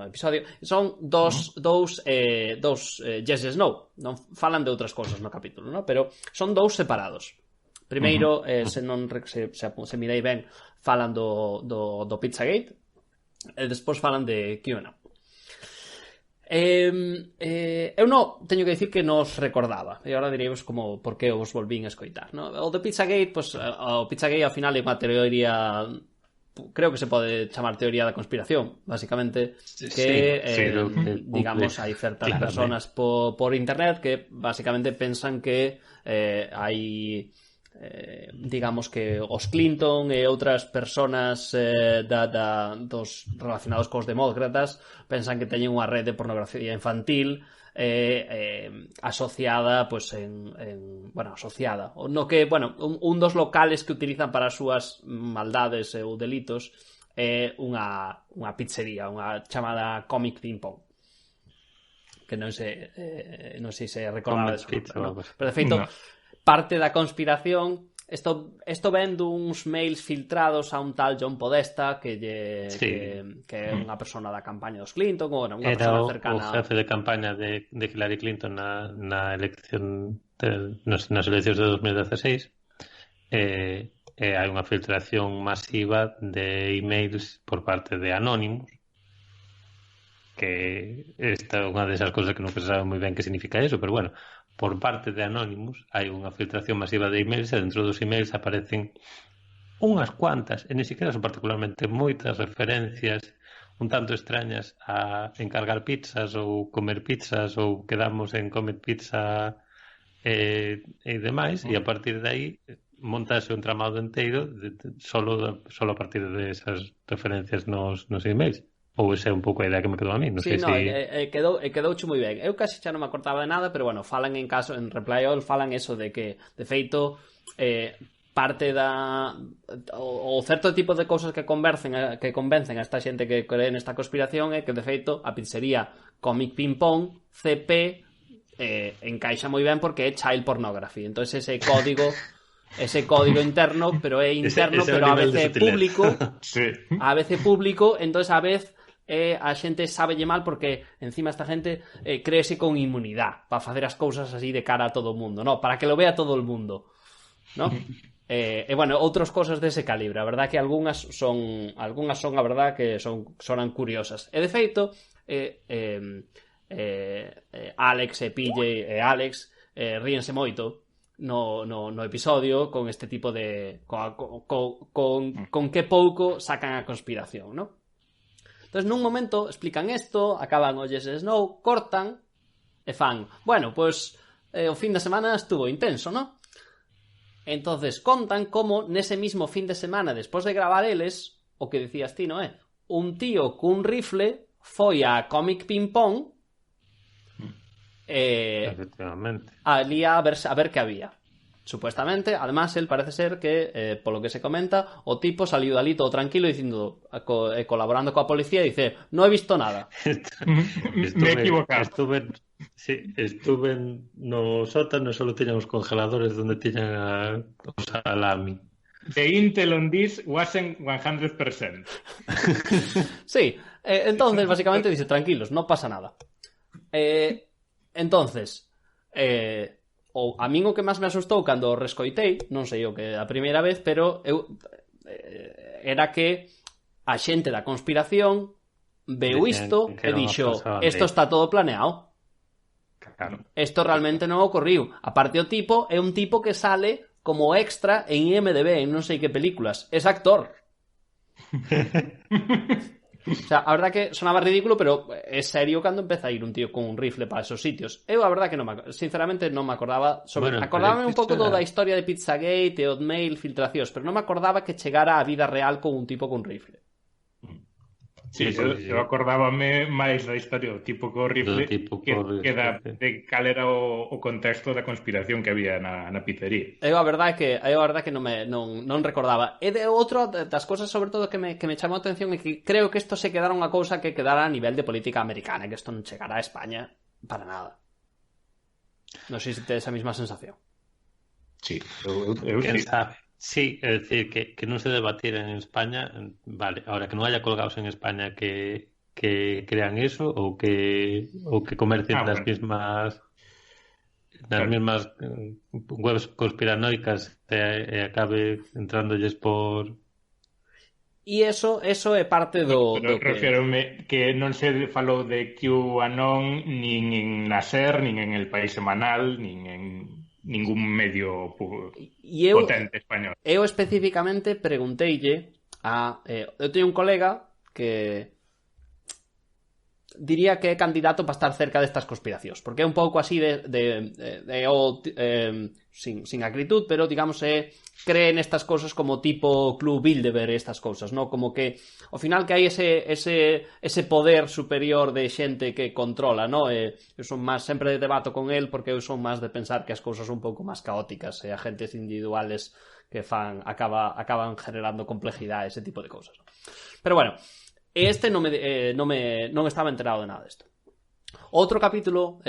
Speaker 3: episodio. Son dous Yes No, non falan de outras cousas no capítulo, ¿no? Pero son dous separados. Primeiro, se mirei ben, falan do Pizzagate e despois falan de QAnon. Eu non teño que dicir que nos recordaba, e agora diríamos como por que os volvín a escoitar, ¿no? O do Pizzagate, pues, o Pizzagate ao final é unha teoría, creo que se pode chamar teoría da conspiración, basicamente, que digamos, hai certas personas por internet que basicamente pensan que hai digamos que os Clinton e outras personas dos relacionados cos demócratas pensan que teñen unha rede de pornografía infantil asociada, pues, asociada, no que, bueno, un dos locales que utilizan para as súas maldades ou delitos é unha pizzería, unha chamada Comic Ping Pong, que non sei se recordades, pero de feito parte da conspiración, isto ven duns mails filtrados a un tal John Podesta que é unha persona da campaña dos Clinton, ou unha persona cercana.
Speaker 4: Era o jefe de campaña de Hillary Clinton na elección nas eleccións de 2016, e hai unha filtración masiva de emails por parte de Anonymous, que esta é unha desas cousas que non se sabe moi ben que significa eso, pero bueno, por parte de Anonymous hai unha filtración masiva de emails e dentro dos emails aparecen unhas cuantas, e ni siquiera son particularmente moitas referencias un tanto extrañas a encargar pizzas ou comer pizzas ou quedamos en comer pizza e demais, e a partir de aí montase un tramado inteiro solo a partir de esas referencias nos emails. Ou esa é un pouco a idea que me quedou a mí, non sei se...
Speaker 3: quedouche moi ben. Eu casi xa non me acordaba de nada, pero bueno, falan en Reply All, falan eso de que, de feito, parte o certo tipo de cousas que convencen a esta xente que cree nesta conspiración é que, de feito, a pizzería Comic Ping Pong, CP, encaixa moi ben porque é child pornography. Entón ese código interno, pero é interno, pero a veces público, a veces público, entonces a vez a xente sábelle mal porque encima esta gente créese con inmunidade para facer as cousas así de cara a todo o mundo, no, para que lo vea todo o mundo, no? E bueno, outras cousas dese calibre, a verdad que algunhas son a verdad que sonan curiosas. E de feito Alex e PJ e Alex ríense moito no episodio con este tipo de con que pouco sacan a conspiración, ¿no? Entonces nun momento explican isto, acaban o Yes Snow, cortan e fan, bueno, pues o fin de semana estuvo intenso, ¿no? Entonces contan como nese mismo fin de semana despois de gravar eles, o que decías ti, non é? Un tío cun rifle foi a Comic Ping Pong
Speaker 4: efectivamente
Speaker 3: ali a ver que había. Supuestamente, además, él parece ser que, por lo que se comenta, o tipo saliu dali todo tranquilo dicindo, colaborando coa policía, e dice, no he visto nada.
Speaker 2: Me he equivocado.
Speaker 4: Estuve no sótano e solo tiñan os congeladores onde tiñan o salami.
Speaker 2: The intel on this wasn't 100%.
Speaker 3: Sí, entonces, básicamente, dice, tranquilos, no pasa nada. Entonces, a min o que máis me asustou cando o rescoitei, non sei o que a primeira vez, pero era que a xente da conspiración veu isto e dixo, isto está todo planeado.
Speaker 2: Claro.
Speaker 3: Isto realmente non ocorriu. Aparte, o tipo é un tipo que sale como extra en IMDb, en non sei que películas. Es actor. O sea, a verdad que sonaba ridículo, pero é serio cando empeza a ir un tío con un rifle para esos sitios. Eu a verdad que sinceramente non me acordaba acordábame un pouco da historia de Pizzagate e Hotmail, filtracións, pero non me acordaba que chegara a vida real con un tipo con rifle.
Speaker 2: Sí, eu acordábame máis da historia do tipo co rifle de cal era o contexto da conspiración que había na pizzería.
Speaker 3: Eu a verdade que non recordaba. E de outro das cousas sobre todo que me chamou a atención é que creo que isto se quedara unha cousa que quedara a nivel de política americana, que isto non chegara a España para nada. Non sei se tes esa mesma sensación.
Speaker 2: Sí, eu
Speaker 4: sí. Sí, é dicir, que non se debatira en España, vale, ahora que non haya colgados en España que crean eso ou que comercien nas mismas webs conspiranoicas e acabe entrándoles por...
Speaker 3: E eso é parte do
Speaker 2: pero refírome que non se falou de QAnon nin en la SER, nin en El País Semanal, nin en ningún medio potente español.
Speaker 3: Eu especificamente pregunteille eu teño un colega que diría que é candidato para estar cerca destas conspiracións, porque é un pouco así sin acritud, pero digamos cree nestas cousas como tipo Club Bilderberg, estas cousas, ¿no? Como que ao final que hai ese poder superior de xente que controla, ¿no? Eu son máis, sempre debato con el porque eu son máis de pensar que as cousas son un pouco máis caóticas e agentes individuales que acaban generando complejidade, ese tipo de cousas, ¿no? Pero bueno, non estaba enterado de nada desto. Outro capítulo,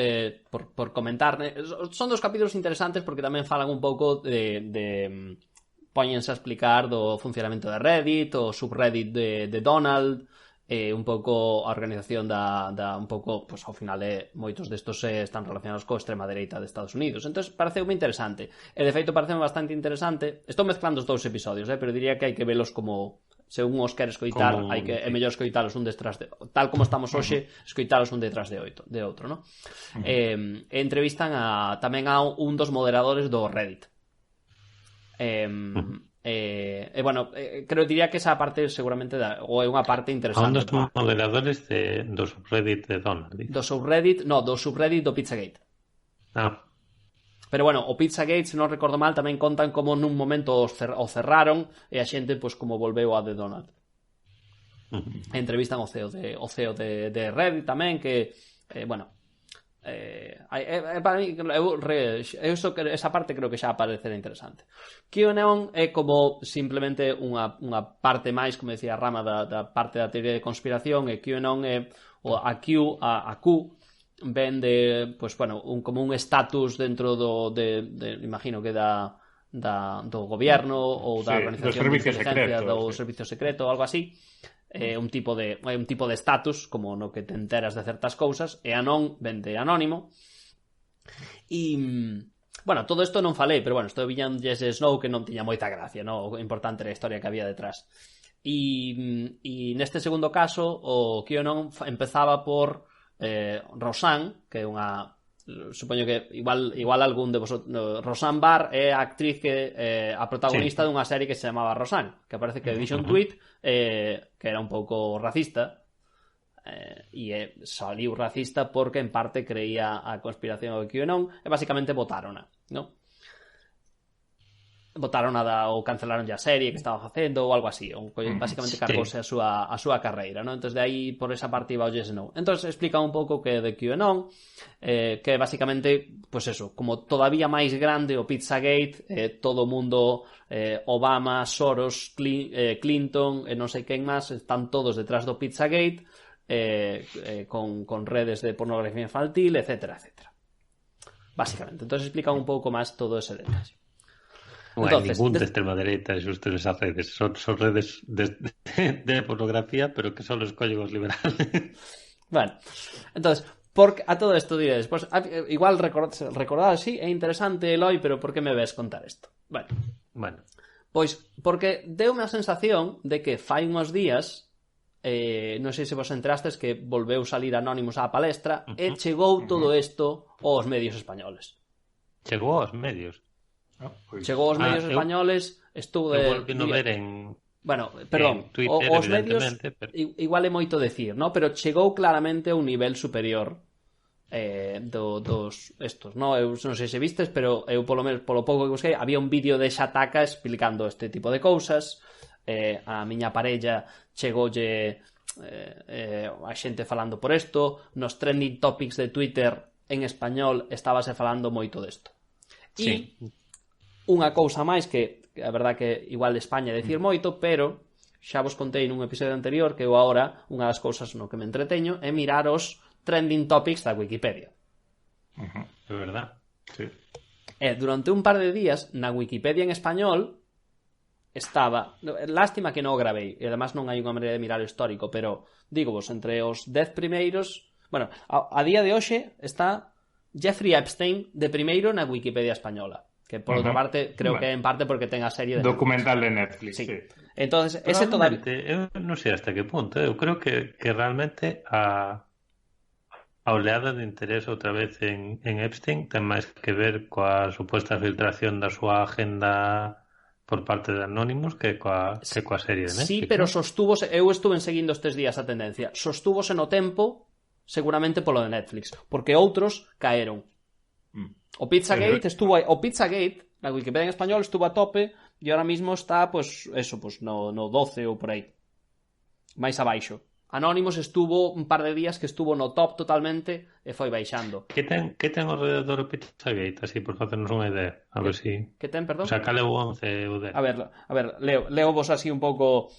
Speaker 3: por comentar, son dos capítulos interesantes porque tamén falan un pouco de póñense a explicar do funcionamento de Reddit, o subreddit de Donald, un pouco a organización un pouco, pois ao final moitos destos están relacionados coa extrema dereita de Estados Unidos. Entonces pareceume interesante, e de feito pareceume bastante interesante. Estou mezclando os dous episodios, pero diría que hai que velos como según os queres escoitar, é mellor escoitalos un detrás de tal como estamos hoxe, escoitalos un detrás de outro, ¿no? Entrevistan tamén a un dos moderadores do Reddit. Bueno, diría que esa parte seguramente ou é unha parte interesante.
Speaker 4: A un dos moderadores do subreddit de Donald.
Speaker 3: Do subreddit do Pizzagate. Pero bueno, o Pizzagate, se non recordo mal, tamén contan como nun momento o cerraron e a xente, pois, como volveu a de Donald. Entrevistan o CEO de Reddit tamén, que, bueno, para mí, esa parte creo que xa aparecerá interesante. QAnon é como simplemente unha parte máis, como decía, a rama da parte da teoría de conspiración, e QAnon é a Q ven de, pues bueno, como un estatus dentro imagino que do gobierno ou da organización de inteligencia do servicio secreto ou algo así. Un tipo de estatus como no que te enteras de certas cousas, e anon ven de anónimo. E bueno, todo isto non falei, pero bueno, estou viñan Jess Snow que non tiña moita gracia, no? O importante era a historia que había detrás. E neste segundo caso o QAnon empezaba por Roseanne, que é unha, supoño que igual algún de vosotros, Roseanne Barr é a actriz que a protagonista dunha serie que se chamaba Roseanne, que parece que dixo un tweet que era un pouco racista, e saliu racista porque en parte creía a conspiración do QAnon e basicamente votárona, ¿no? botaron ou cancelaron a serie que estaba facendo ou algo así, ou basicamente cargouse a súa carreira, ¿no? Entonces de aí por esa parte iba o Yes No. Entonces explica un pouco que de QAnon, que basicamente, pues eso, como todavía máis grande o Pizzagate, todo o mundo, Obama, Soros, Clinton, non sei quen máis, están todos detrás do Pizzagate, con redes de pornografía infantil, etcétera, etcétera. Básicamente, entonces explica un pouco máis todo ese detalle.
Speaker 4: Non hai ningún de extrema dereita xusto nesas redes. Son redes de pornografía, pero que son os códigos liberales.
Speaker 3: Bueno, entonces, a todo isto diréis, pues, igual recordar así, é interesante, Eloi, pero por que me ves contar isto? Bueno, pois porque deu unha sensación de que fai uns días, non sei se vos enterastes, que volveu salir Anonymous á palestra e chegou todo isto aos medios españoles.
Speaker 4: Chegou aos medios?
Speaker 3: Chegou aos medios españoles, estuve...
Speaker 4: Eu volví no ver en...
Speaker 3: Bueno, perdón, Twitter, os medios pero... igual é moito decir, ¿no? Pero chegou claramente a un nivel superior dos estos, ¿no? Eu non sei se vistes, pero eu polo pouco que busquei había un vídeo de Xataca explicando este tipo de cousas. A miña parella chegoulle a xente falando por isto, nos trending topics de Twitter en español estábase falando moito desto. E unha cousa máis que a verdad que igual de España decir moito, pero xa vos contei nun episodio anterior que eu agora unha das cousas no que me entreteño é mirar os trending topics da Wikipedia.
Speaker 4: É verdad, sí.
Speaker 3: Durante un par de días na Wikipedia en español estaba, lástima que non o gravei e además non hai unha maneira de mirar o histórico, pero digo vos, entre os 10 primeiros, bueno, a día de hoxe está Jeffrey Epstein de primeiro na Wikipedia española. Que por outra parte, creo que é en parte porque ten a serie de
Speaker 2: documental de Netflix, sí.
Speaker 3: Entonces, ese todavía...
Speaker 4: Eu non sei hasta que punto. Eu creo que realmente a oleada de interés outra vez en Epstein ten máis que ver coa suposta filtración da súa agenda por parte de Anonymous que coa serie de Netflix.
Speaker 3: Sí, pero sostúvose... Eu estuve seguindo estes días a tendencia. Sostúvose no tempo seguramente polo de Netflix, porque outros caeron. O Pizzagate estuvo aí, o Pizzagate na Wikipedia en español estuvo a tope e ahora mismo está, pues, eso, pues no 12 ou por aí. máis abaixo. Anonymous estuvo un par de días que estuvo no top totalmente e foi baixando.
Speaker 4: Que ten alrededor o Pizzagate, así por facernos unha idea? A ver si...
Speaker 3: Que ten, perdón?
Speaker 4: O sea, cale o 11 ou 10.
Speaker 3: A ver, leo vos así un pouco...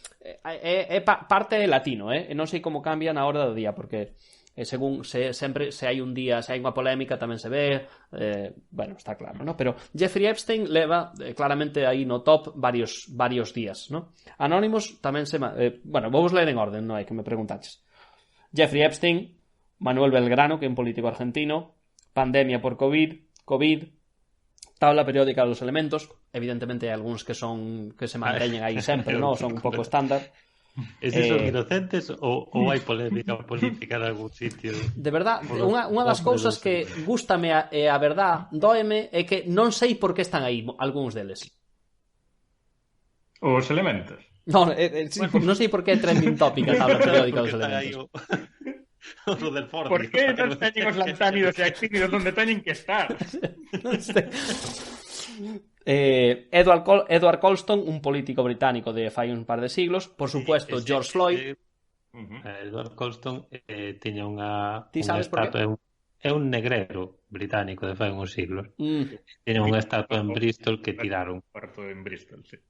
Speaker 3: parte latino, e non sei como cambia na hora do día, porque según sempre se hai un día, se hai unha polémica tamén se ve, bueno, está claro, ¿no? Pero Jeffrey Epstein leva claramente aí no top varios días, ¿no? Anonymous tamén se... bueno, vou vos ler en orden, non é que me preguntaches. Jeffrey Epstein, Manuel Belgrano, que é un político argentino, pandemia por COVID, tabla periódica dos elementos, evidentemente hai algúns que se manteñen aí sempre, ¿no? Son un pouco estándar.
Speaker 4: Eses son inocentes ou hai polémica política en algún sitio?
Speaker 3: De verdad, unha das cousas que gústame a verdad, dóeme, é que non sei por que están aí algúns deles.
Speaker 2: Os elementos?
Speaker 3: Non sei por que é trending topic a tabla periódica dos elementos.
Speaker 2: Por que non teñen os lantánidos e actínidos onde teñen que estar?
Speaker 3: Non sei. Edward Colston, un político británico de fai un par de siglos, por supuesto, George Floyd.
Speaker 4: Edward Colston tiña unha
Speaker 3: estatua,
Speaker 4: é un negrero británico de fai uns siglos. Tiña unha estatua en Bristol que tiraron.
Speaker 2: En Bristol, sí.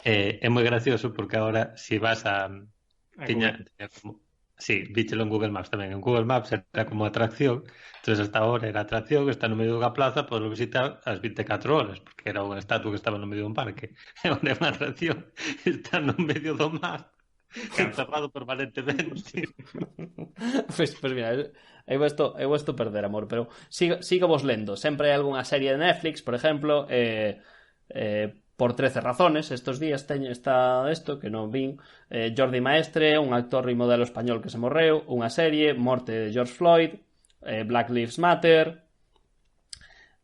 Speaker 4: É moi gracioso porque agora si vas a tiña como... Sí, víchelo en Google Maps tamén. En Google Maps era como atracción. Entonces hasta ahora era atracción, está no medio dunha plaza, poderlo visitar as 24 horas, porque era unha estatua que estaba no medio dun parque. E onde é unha atracción, está no medio do mar, encerrado permanentemente.
Speaker 3: Pues mira, eu esto perder, amor, pero sigo vos lendo. Sempre hai algunha serie de Netflix, por exemplo, por 13 razones, estos días está isto que non vin, Jordi Maestre, un actor e modelo español que se morreu, unha serie, morte de George Floyd, Black Lives Matter,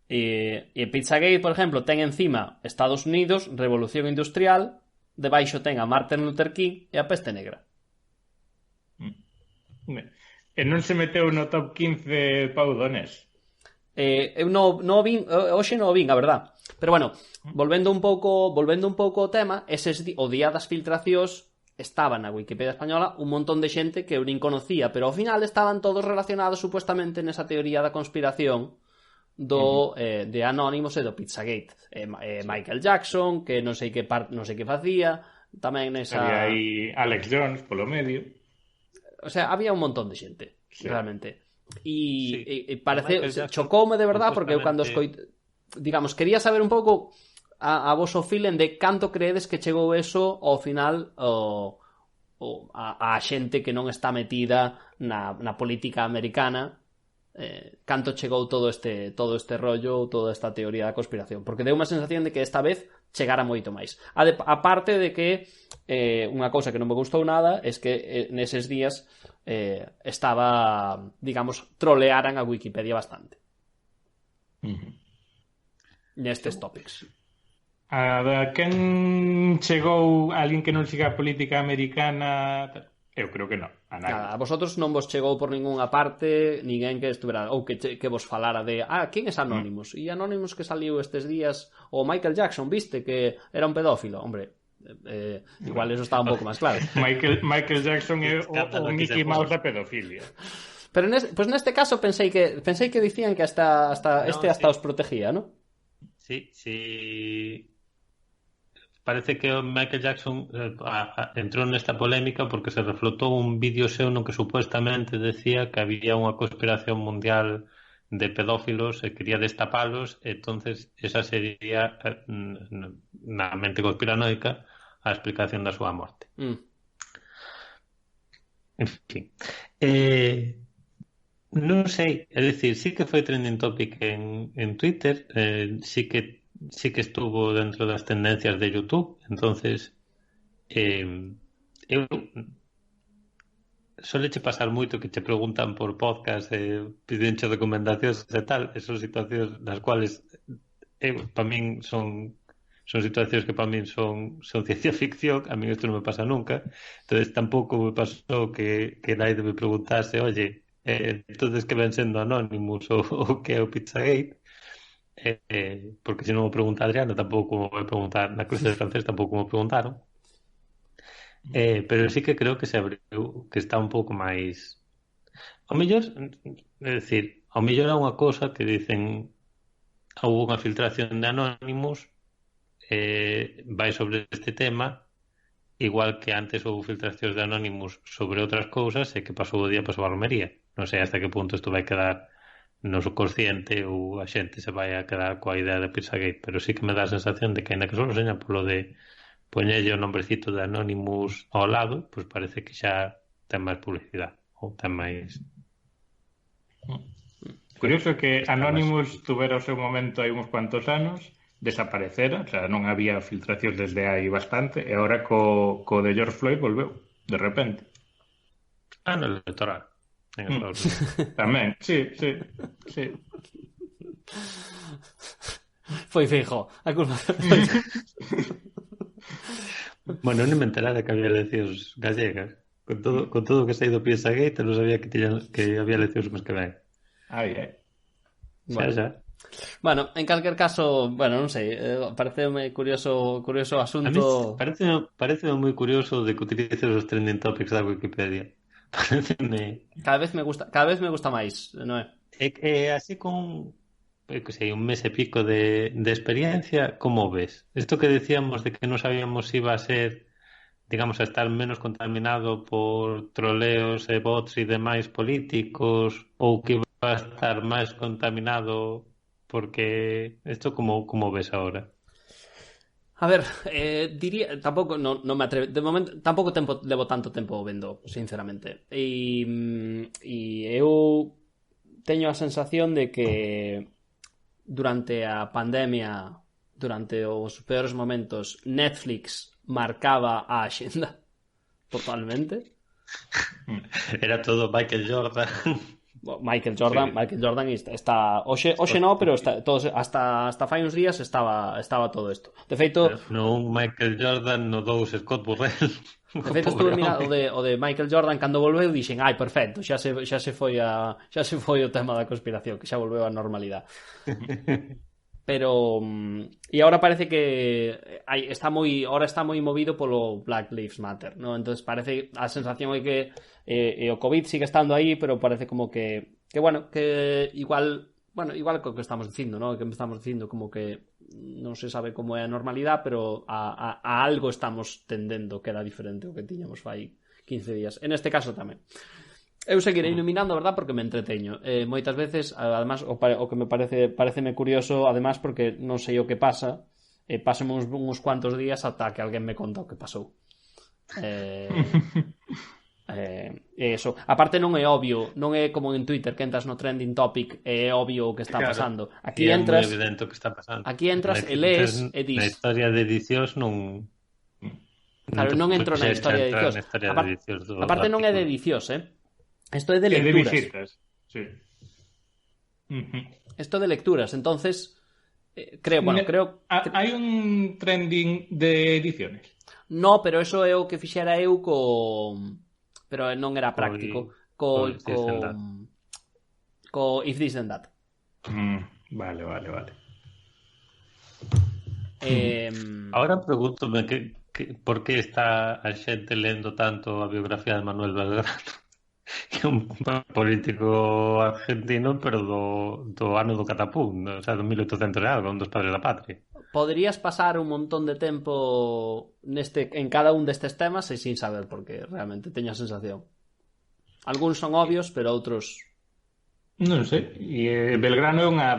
Speaker 3: e Pizzagate, por exemplo, ten encima Estados Unidos, Revolución Industrial, debaixo ten a Martin Luther King e a Peste Negra.
Speaker 2: E non se meteu no top 15 Pau Donés?
Speaker 3: Eu non vin, hoxe non o vin, a verdad. Pero bueno, volvendo un pouco ao tema, o día das filtracións estaba na Wikipedia española un montón de xente que eu nin conocía, pero ao final estaban todos relacionados supuestamente nesa teoría da conspiración de Anonymous e do Pizzagate. Michael Jackson, que non sei que facía, tamén nesa...
Speaker 2: Había aí Alex Jones polo medio.
Speaker 3: O sea, había un montón de xente, realmente. E parece... Chocoume de verdad, porque eu cando digamos, quería saber un pouco a voso feeling de canto creedes que chegou eso ao final a xente que non está metida na política americana, canto chegou todo este rollo, toda esta teoría da conspiración, porque deu unha sensación de que esta vez chegara moito máis. A parte de que unha cousa que non me gustou nada é que neses días estaba, digamos, trolearan a Wikipedia bastante nestes topics.
Speaker 2: A quen chegou alguén que non siga a política americana? Eu creo que non.
Speaker 3: A vosotros non vos chegou por ningunha parte ninguén que estuvera ou que vos falara de quen é Anonymous? E Anonymous que saliu estes días, ou Michael Jackson, viste que era un pedófilo? Hombre, igual eso estaba un pouco máis claro.
Speaker 2: Michael Jackson é o Mickey Mouse da pedofilia.
Speaker 3: Pero neste caso pensei que dicían que hasta os protegía, ¿no?
Speaker 4: Sí. Parece que Michael Jackson entrou nesta polémica porque se reflotou un vídeo seu no que supuestamente decía que había unha conspiración mundial de pedófilos e quería destapalos, entonces esa sería na mente conspiranoica a explicación da súa morte. En fin, non sei, é dicir, sí que foi trending topic en Twitter, sí que estuvo dentro das tendencias de YouTube, entonces eu soleche pasar moito que te preguntan por podcast pidenche recomendacións e tal, e son situacións nas cuales para min son situacións que para min son ciencia ficción. A min isto non me pasa nunca, entonces tampouco me pasou que naide me preguntase, oye, entonces que ven sendo Anonymous ou que é o Pizzagate, porque se non me pregunta Adriana tampouco me vai preguntar, na clase de francés tampouco me preguntaron, pero sí que creo que se abriu, que está un pouco máis ao mellor, é dicir, ao mellor é unha cousa que dicen houve unha filtración de Anonymous, vai sobre este tema, igual que antes houve filtracións de Anonymous sobre outras cousas e que pasou o día pasou a romería. Non sei hasta que punto isto vai quedar no subconsciente ou a xente se vai a quedar coa idea de Pizzagate, pero sí que me dá a sensación de que ainda que só seña polo de poñelle o nombrecito de Anonymous ao lado, pois parece que xa ten máis publicidade ou ten máis...
Speaker 2: Curioso que Anonymous tuvera o seu momento hai uns cuantos anos, desaparecera, o sea, non había filtracións desde hai bastante, e agora co de George Floyd volveu, de repente.
Speaker 4: No electoral.
Speaker 2: Tamén, sí.
Speaker 3: Foi fijo, a culpa.
Speaker 4: Bueno, non me enterara que había eleccións gallegas. Con todo o que sei do Pizzagate, non sabía que había eleccións máis que ben. Xa.
Speaker 3: Bueno, en calquer caso, non sei, pareceme curioso o asunto.
Speaker 4: A mí pareceme moi curioso de que utilices os trending topics da Wikipedia.
Speaker 3: Cada vez me gusta máis, non é?
Speaker 4: Así con un mes e pico de experiencia, como ves? Isto que decíamos de que non sabíamos si iba a ser, digamos, a estar menos contaminado por troleos e bots e demais políticos, ou que iba a estar máis contaminado porque isto como ves agora?
Speaker 3: A ver, diría, tampouco non me atrevo, de momento tampouco levo tanto tempo vendo, sinceramente. E eu teño a sensación de que durante a pandemia, durante os peores momentos, Netflix marcaba a axenda totalmente.
Speaker 4: Era todo Michael Jordan.
Speaker 3: Michael Jordan está hoxe non, pero está todos hasta fai uns días estaba todo isto. De feito,
Speaker 4: non Michael Jordan no dous Scott Burrell.
Speaker 3: De feito estuve mirando o de Michael Jordan cando volveu, dixen, perfecto, xa se foi o tema da conspiración, que xa volveu á normalidade. pero e agora parece que ahora está moi movido polo Black Lives Matter, ¿no? Entonces parece, a sensación é que o COVID sigue estando aí, pero parece como que bueno, que igual co que estamos dicindo, ¿no? Que estamos dicindo como que non se sabe como é a normalidade, pero a algo estamos tendendo que era diferente o que tiñamos fai 15 días. En este caso tamén. Eu seguirei iluminando, verdad, porque me entreteño. Moitas veces, además, o que me pareceme curioso, además, porque non sei o que pasa, pasan uns cuantos días ata que alguén me conta o que pasou. Eso. Aparte non é obvio, non é como en Twitter que entras no trending topic e é obvio o que está pasando. Aquí entras,
Speaker 4: é moi evidente o que está pasando.
Speaker 3: Aquí entras e lees e dis.
Speaker 4: Na historia de edicións non...
Speaker 3: Claro, non entro na historia de edicións. Aparte non é de edicións, Esto é de lecturas.
Speaker 2: De visitas, sí.
Speaker 3: Esto de lecturas, entonces creo...
Speaker 2: Hai un trending de ediciones?
Speaker 3: No, pero eso é o que fixera eu pero non era práctico. Co If This Then That.
Speaker 2: Vale.
Speaker 4: Ahora pregúntome por que está a xente lendo tanto a biografía de Manuel Belgrano, que é un político argentino, pero do ano do catapún, o sea, do 1800 e algo, un dos padres da patria.
Speaker 3: Poderías pasar un montón de tempo en cada un destes temas e sin saber, porque realmente teño a sensación. Algúns son obvios, pero outros...
Speaker 2: Non sei. E Belgrano é unha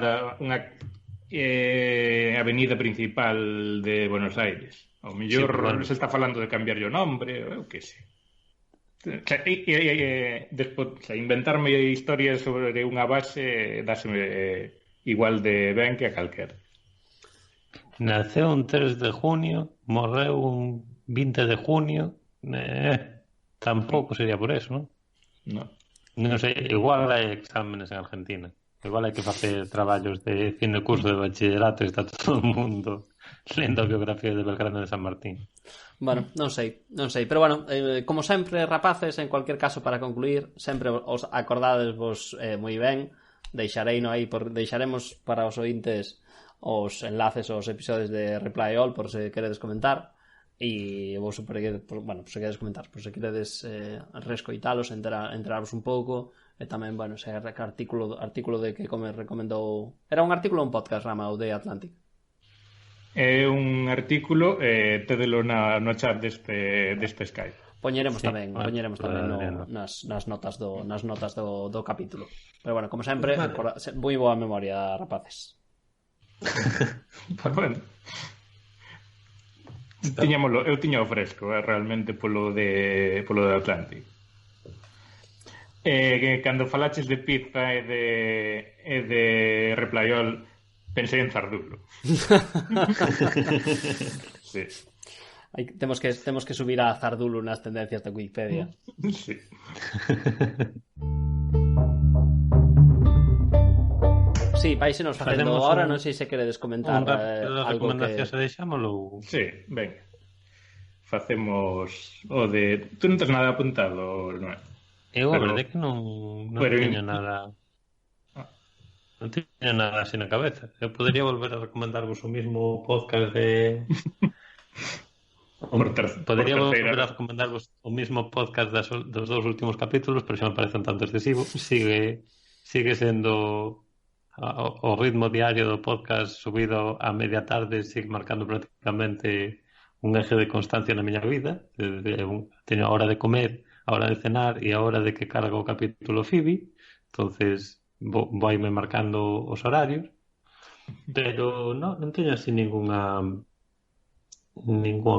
Speaker 2: avenida principal de Buenos Aires. Ao mellor se está falando de cambiar o nombre, eu que sei. Despois, inventarme historias sobre unha base dáseme igual de ben que a calquera.
Speaker 4: Naceu un 3 de junio, morreu un 20 de junio, tampouco sería por eso, non? Non sei, igual hai exámenes en Argentina, igual hai que facer traballos de fin de curso de bachillerato e está todo o mundo lendo a biografía de Belgrano de San Martín.
Speaker 3: Bueno, non sei, pero bueno, como sempre, rapaces, en cualquier caso, para concluir, sempre os acordadesvos moi ben, deixaremos para os ointes os enlaces aos episodios de Reply All por se queredes comentar, e vos se queredes comentar, por se queredes rescoitalos, enteraros un pouco, e tamén, bueno, ese artículo de que recomendou, era un artículo ou un podcast, Rama, o de Atlantic?
Speaker 2: É un artículo, tédelo no chat deste Skype.
Speaker 3: Poñeremos tamén nas notas do capítulo. Pero bueno, como sempre, moi boa memoria, rapaces.
Speaker 2: Bueno, eu tiña o fresco, realmente polo de Atlantic. Cando falaches de pizza e de Reply All, pensei en Zardulo. Sí.
Speaker 3: Temos que subir a Zardulo nas tendencias de Wikipedia.
Speaker 2: Sí.
Speaker 3: Sí, vais nos facendo ahora, non sei se queredes comentar algo que...
Speaker 4: Se deixámoslo.
Speaker 2: Sí, venga. Facemos o de... Tú non tens nada apuntado, non é?
Speaker 4: Eu a verdade que non teño nada... Non teño nada así na cabeza. Eu podería volver a recomendarvos o mismo podcast de... Podería volver a recomendarvos o mismo podcast dos dous últimos capítulos, pero xa me parece un tanto excesivo. Sigue sendo o ritmo diario do podcast subido a media tarde, sigue marcando prácticamente un eje de constancia na miña vida. Teño a hora de comer, a hora de cenar e a hora de que carga o capítulo Phoebe. Entonces voime marcando os horarios, pero non teño así ninguna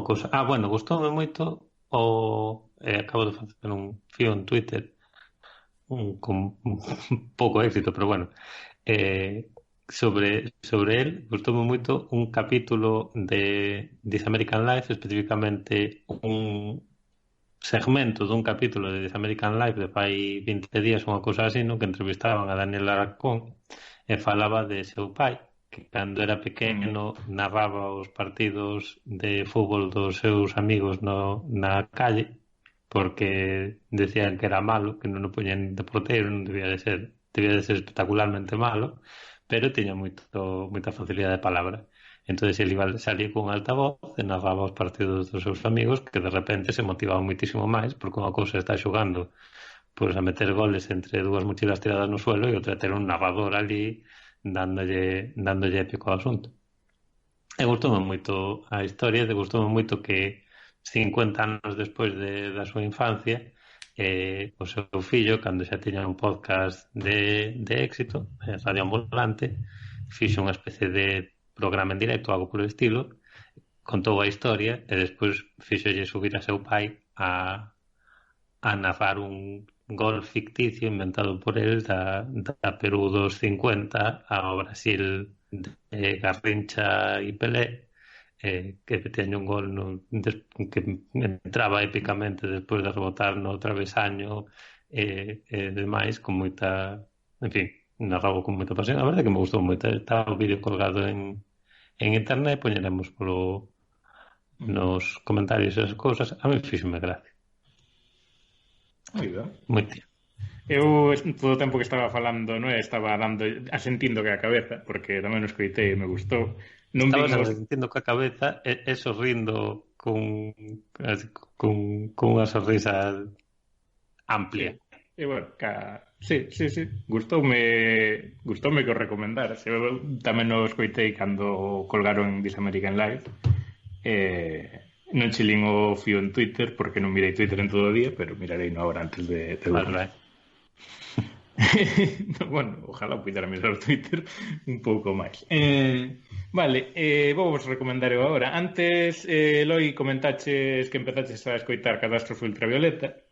Speaker 4: cosa. Bueno, gustoume moito acabo de facer un fío en Twitter con pouco éxito, pero bueno, sobre el gustoume moito un capítulo de This American Life, especificamente un segmento dun capítulo de This American Life de fai 20 días, unha cousa así, no que entrevistaban a Daniel Alarcón e falaba de seu pai, que cando era pequeno narraba os partidos de fútbol dos seus amigos na calle, porque decían que era malo, que non o poñen de porteiro, non debía de ser espectacularmente malo, pero tiña moita facilidade de palabra. Entonces ele iba a salir cun altavoz e narraba os partidos dos seus amigos, que de repente se motivaban moitísimo máis, porque unha cousa está xogando pois a meter goles entre dúas mochilas tiradas no suelo e outra ter un narrador ali dándolle épico ao asunto. E gustoume moito a historia, e gustoume moito que 50 anos despois da súa infancia, o seu fillo, cando xa tiña un podcast de éxito, Radio Ambulante, fixo unha especie de programa en directo, algo polo estilo, contou a historia e despois fixolle subir a seu pai a narrar un gol ficticio inventado por el da Perú dos 50 ao Brasil de Garrincha e Pelé, que teña un gol que entraba épicamente despois de rebotar no travesaño e demais, con moita, en fin, narraba con moita pasión. A verdade que me gustou moito. Está o vídeo colgado en internet, poñeremos nos comentarios esas cousas. A mí fíxome gracia.
Speaker 2: Moi ben.
Speaker 4: Moito.
Speaker 2: Eu todo o tempo que estaba falando, non estaba asentindo que a cabeza, porque tamén o escoitei e me gustou.
Speaker 4: Estabas asentindo coa cabeza e sorrindo con unha sonrisa amplia.
Speaker 2: E bueno, sí. Gustoume que o recomendara. Tamén o escoitei cando colgaron This American Life. Non chilín o fío en Twitter porque non mirei Twitter en todo o día, pero mirarei no ahora antes de
Speaker 4: vale.
Speaker 2: Bueno, ojalá puidera mirar o Twitter un pouco máis. Vale, vou vos recomendar eu agora. Antes, Eloi, comentaches que empezaches a escoitar Catástrofe Ultravioleta.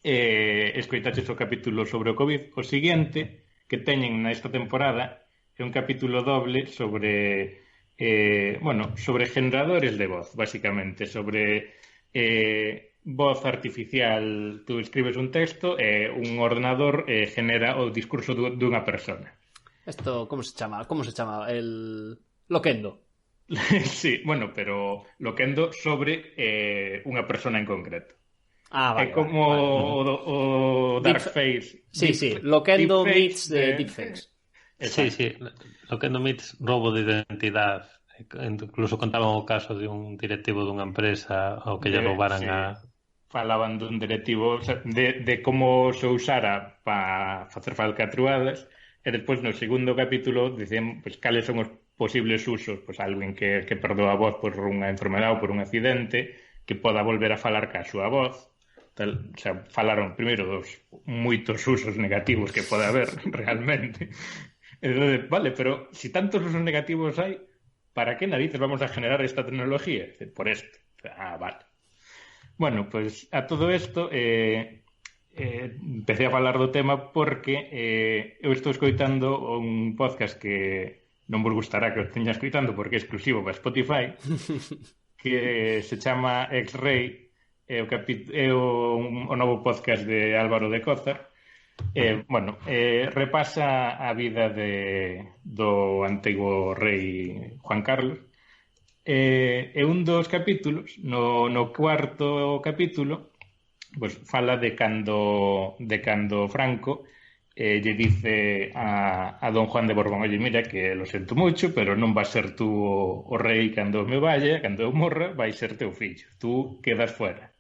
Speaker 2: Escoitaches o capítulo sobre o COVID. O seguinte que teñen nesta temporada é un capítulo doble sobre sobre generadores de voz, basicamente, sobre voz artificial. Tú escribes un texto e un ordenador genera o discurso dunha persona.
Speaker 3: Esto, como se chama? El Loquendo.
Speaker 2: Sí, bueno, pero Loquendo sobre unha persona en concreto.
Speaker 3: Vale.
Speaker 2: É como o Darkface.
Speaker 3: Sí, Loquendo meets Deepfakes.
Speaker 4: Sí, Loquendo meets roubo de identidade. Incluso contaban o caso de un directivo dunha empresa ao que lle roubaran
Speaker 2: Falaban dun directivo, o sea, de como se usara para facer falcatruadas, e despois no segundo capítulo dicen pues, cales son os posibles usos, pues alguén que perdoa a voz por unha enfermedade ou por un accidente, que poda volver a falar ca súa voz. O sea, falaron primeiro dos moitos usos negativos que pode haber realmente. Entonces, vale, pero si tantos usos negativos hai, ¿para qué narices vamos a generar esta tecnología? Por esto. Vale. Bueno, pues a todo esto empecé a falar do tema porque eu estou escoitando un podcast que non vos gustará que o teña escoitando porque é exclusivo para Spotify, que se chama X-Ray, é o novo podcast de Álvaro de Cózar. Repasa a vida do antigo rei Juan Carlos. E un dos capítulos, no cuarto capítulo, pues fala de cando Franco lle dice a don Juan de Borbón: oye, mira, que lo sento mucho, pero non vas ser tú o rei cando me vaya, cando eu morra, vai ser teu fillo, tú quedas fuera.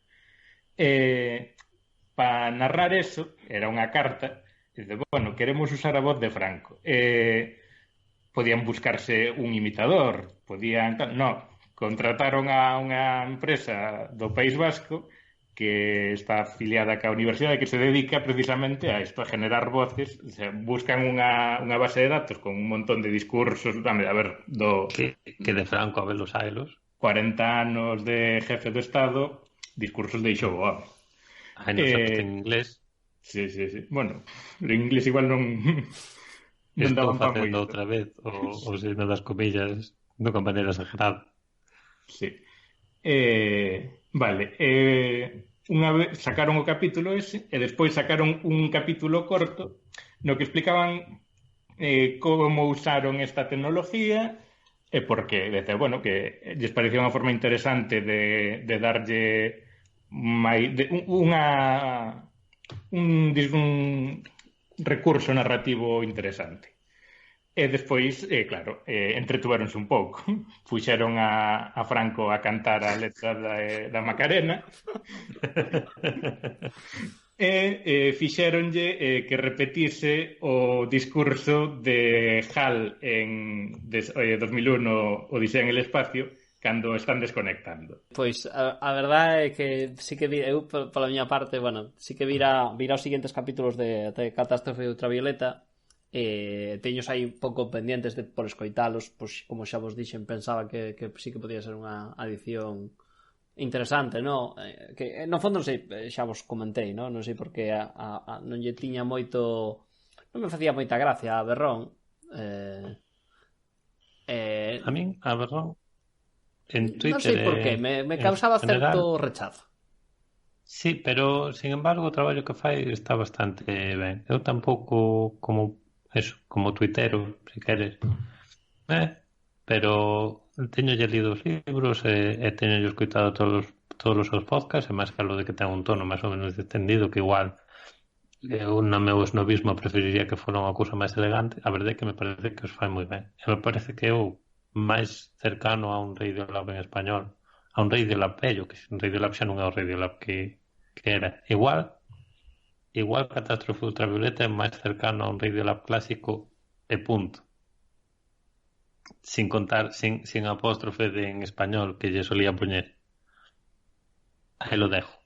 Speaker 2: Para narrar eso, era unha carta, dice, bueno, queremos usar a voz de Franco. Podían buscarse un imitador, contrataron a unha empresa do País Vasco que está afiliada ca universidade que se dedica precisamente a isto, a generar voces. O sea, buscan unha base de datos con un montón de discursos, a ver,
Speaker 4: que de Franco a ver los ailos
Speaker 2: 40 anos de jefe do Estado, discursos de Ixo Boa.
Speaker 4: Non sabes en inglés.
Speaker 2: Sí. Bueno, en inglés igual non
Speaker 4: estou facendo outra vez o signo das comillas non con maneira exagerada.
Speaker 2: Sí. Vale. Unha vez sacaron o capítulo ese e despois sacaron un capítulo corto no que explicaban como usaron esta tecnología e por que. Bueno, que lles parecía unha forma interesante de darlle un recurso narrativo interesante. E despois, claro, entretuveronse un pouco. Fuxeron a Franco a cantar a letra da Macarena e fixéronlle que repetise o discurso de Hal en 2001 Odisea en el espacio cando están desconectando.
Speaker 3: Pois a verdade é que sí que eu pola miña parte, bueno, sí que vira os seguintes capítulos de Catástrofe Ultravioleta. Teños aí un pouco pendientes por escoitalos, pois como xa vos dixen, pensaba que sí que podía ser unha adición interesante, no? Que no fondo non sei, xa vos comentei, no? Non sei porque non lle tiña moito, non me facía moita gracia a Berrón.
Speaker 4: A min, a Berrón en Twitter,
Speaker 3: non sei por qué, me causaba certo rechazo.
Speaker 4: Sí, pero, sin embargo, o traballo que fai está bastante ben. Eu tampouco como tuitero, se queres. Pero teño lido os libros e teño escoitado todos os seus podcasts, e máis que lo de que ten un tono máis ou menos distendido, que igual eu no meu esnovismo preferiría que fora unha cousa máis elegante. A verdade é que me parece que os fai moi ben. E me parece que eu máis cercano a un Radiolab en español, a un Radiolab bello, que un Radiolab xa non é o Radiolab que era. Igual Catástrofe Ultravioleta é máis cercano a un Radiolab clásico e punto. Sin contar, sin apóstrofe en español que lle solía poñer. Aí lo dejo.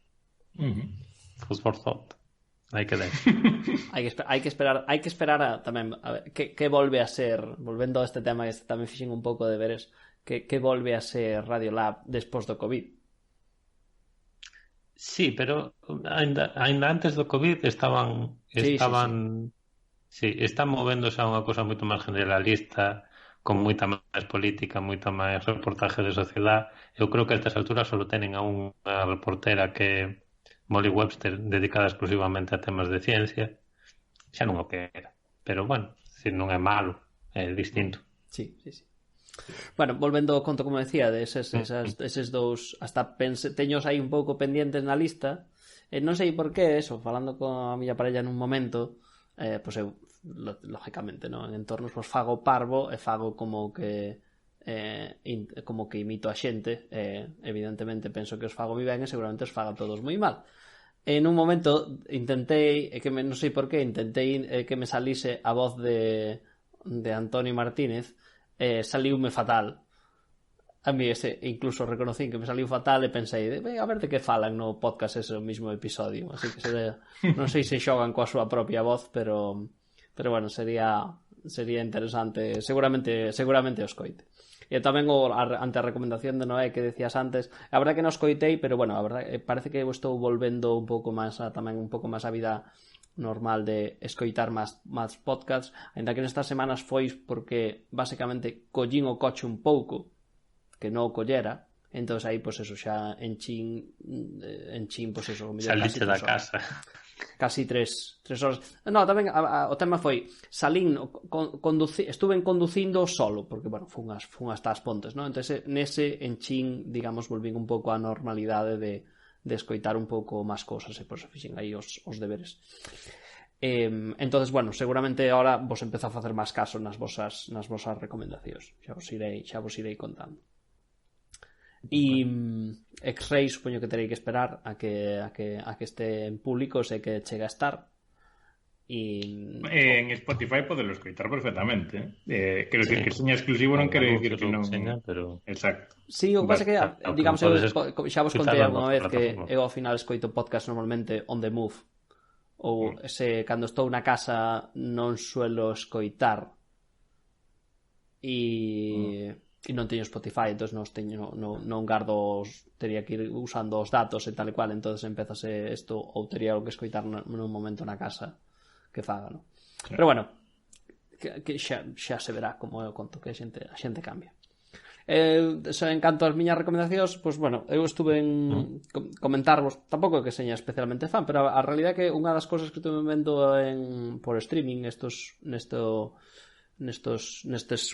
Speaker 4: Food for thought. Hai que deixo.
Speaker 3: hai que esperar tamén a ver, que volve a ser, volvendo a este tema que tamén fixen un pouco de veres, que volve a ser Radiolab despois do COVID.
Speaker 4: Sí, pero ainda antes do COVID estaban movéndose a unha cosa moito máis generalista, con moita máis política, moita máis reportaje de sociedade. Eu creo que a estas alturas só tenen a unha reportera que Molly Webster, dedicada exclusivamente a temas de ciencia. Xa non o que era, pero bueno, se non é malo, é distinto.
Speaker 3: Sí. Bueno, volvendo ao conto, como decía, de eses dous, hasta teños aí un pouco pendientes na lista. Non sei por qué, falando con a miña parella nun momento, pois eu, lógicamente, no, en entornos pois fago parvo e fago como que imito a xente, evidentemente penso que os fago moi ben e seguramente os faga todos moi mal. En un momento intentei, que non sei por qué, intentei que me salise a voz de Antonio Martínez, saliume fatal. A mí incluso reconocín que me saliu fatal e pensei, a ver de que falan no podcast ese mismo episodio, así que non sei se xogan coa súa propia voz, pero bueno, sería interesante, seguramente o escoite. E tamén ante a recomendación de Noé que decías antes, a verdade que non escoitei, pero bueno, a verdade parece que eu estou volvendo un pouco máis tamén un pouco máis a vida normal de escoitar máis podcasts, ainda que nestas semanas foi porque basicamente collín o coche un pouco, que non o collera, entón aí pois eso xa enchín pois eso,
Speaker 4: saliste da casa.
Speaker 3: Casi 3 horas. No, tamén o tema foi salín, estuve conducindo solo, porque, bueno, fun hasta as Pontes, ¿no? Entón, nese enchín, digamos, volvín un pouco á normalidade de escoitar un pouco máis cousas, e por eso fixen aí os deberes. Entonces, bueno, seguramente ahora vos empezo a facer máis caso nas vosas recomendacións. Xa vos irei contando. E X-Ray supoño que terei que esperar a que este en público, sei que chega a estar.
Speaker 2: En Spotify podelo escoitar perfectamente. Quero dicir que seña exclusivo non quero dicir que non.
Speaker 4: Pero...
Speaker 2: Exacto.
Speaker 3: Sí, o que pasa que, digamos, xa vos contei alguna vez que eu ao final escoito podcast normalmente on the move, ou cando estou na casa non suelo escoitar e non teño Spotify, entón non gardo tería que ir usando os datos e tal e cual, entón empezase isto, ou tería que escoitar nun momento na casa que faga, no? Sí. Pero bueno, que xa se verá como eu conto que a xente cambia. En canto ás miñas recomendacións, pois bueno, eu estuve en comentarvos, tampouco que seña especialmente fan, pero a realidade é que unha das cousas que estuve vendo por streaming nestes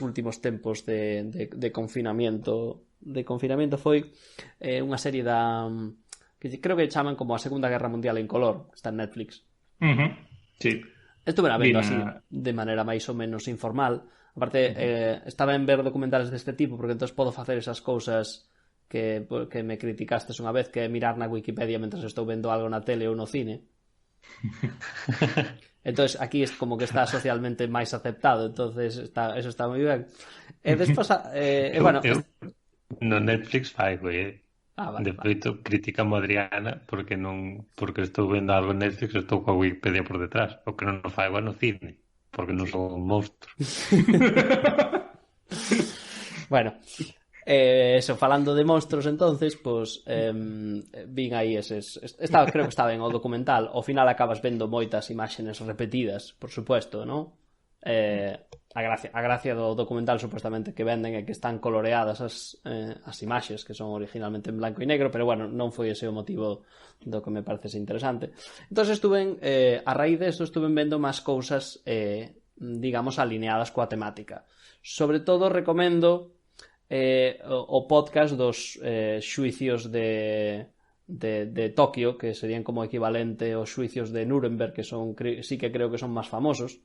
Speaker 3: últimos tempos de confinamento foi unha serie que creo que chaman como a Segunda Guerra Mundial en color, está en Netflix.
Speaker 2: Sí.
Speaker 3: Estuve vendo así de maneira máis ou menos informal. Aparte, está ben ver documentales deste tipo, porque entón podo facer esas cousas que me criticastes unha vez, que é mirar na Wikipedia mentre estou vendo algo na tele ou no cine. Entonces aquí es como que está socialmente máis aceptado, entonces eso está moi ben. E despois bueno,
Speaker 4: no Netflix fai, güey.
Speaker 3: Vale,
Speaker 4: De feito, crítica a Adriana porque estou vendo algo en Netflix e estou coa Wikipedia por detrás, o que non fai igual no cine, porque non son un monstro.
Speaker 3: Bueno, eso, falando de monstruos entonces, pues vin aí creo que estaba en o documental. Ao final acabas vendo moitas imaxes repetidas, por supuesto, ¿no? A gracia do documental supuestamente que venden é que están coloreadas as imaxes, que son originalmente en blanco e negro, pero bueno, non foi ese o motivo do que me parece ser interesante. Entón a raíz desto estuve vendo máis cousas digamos alineadas coa temática. Sobre todo recomendo o podcast dos xuicios de Tokio, que serían como equivalente aos xuicios de Nuremberg, que sí que creo que son máis famosos.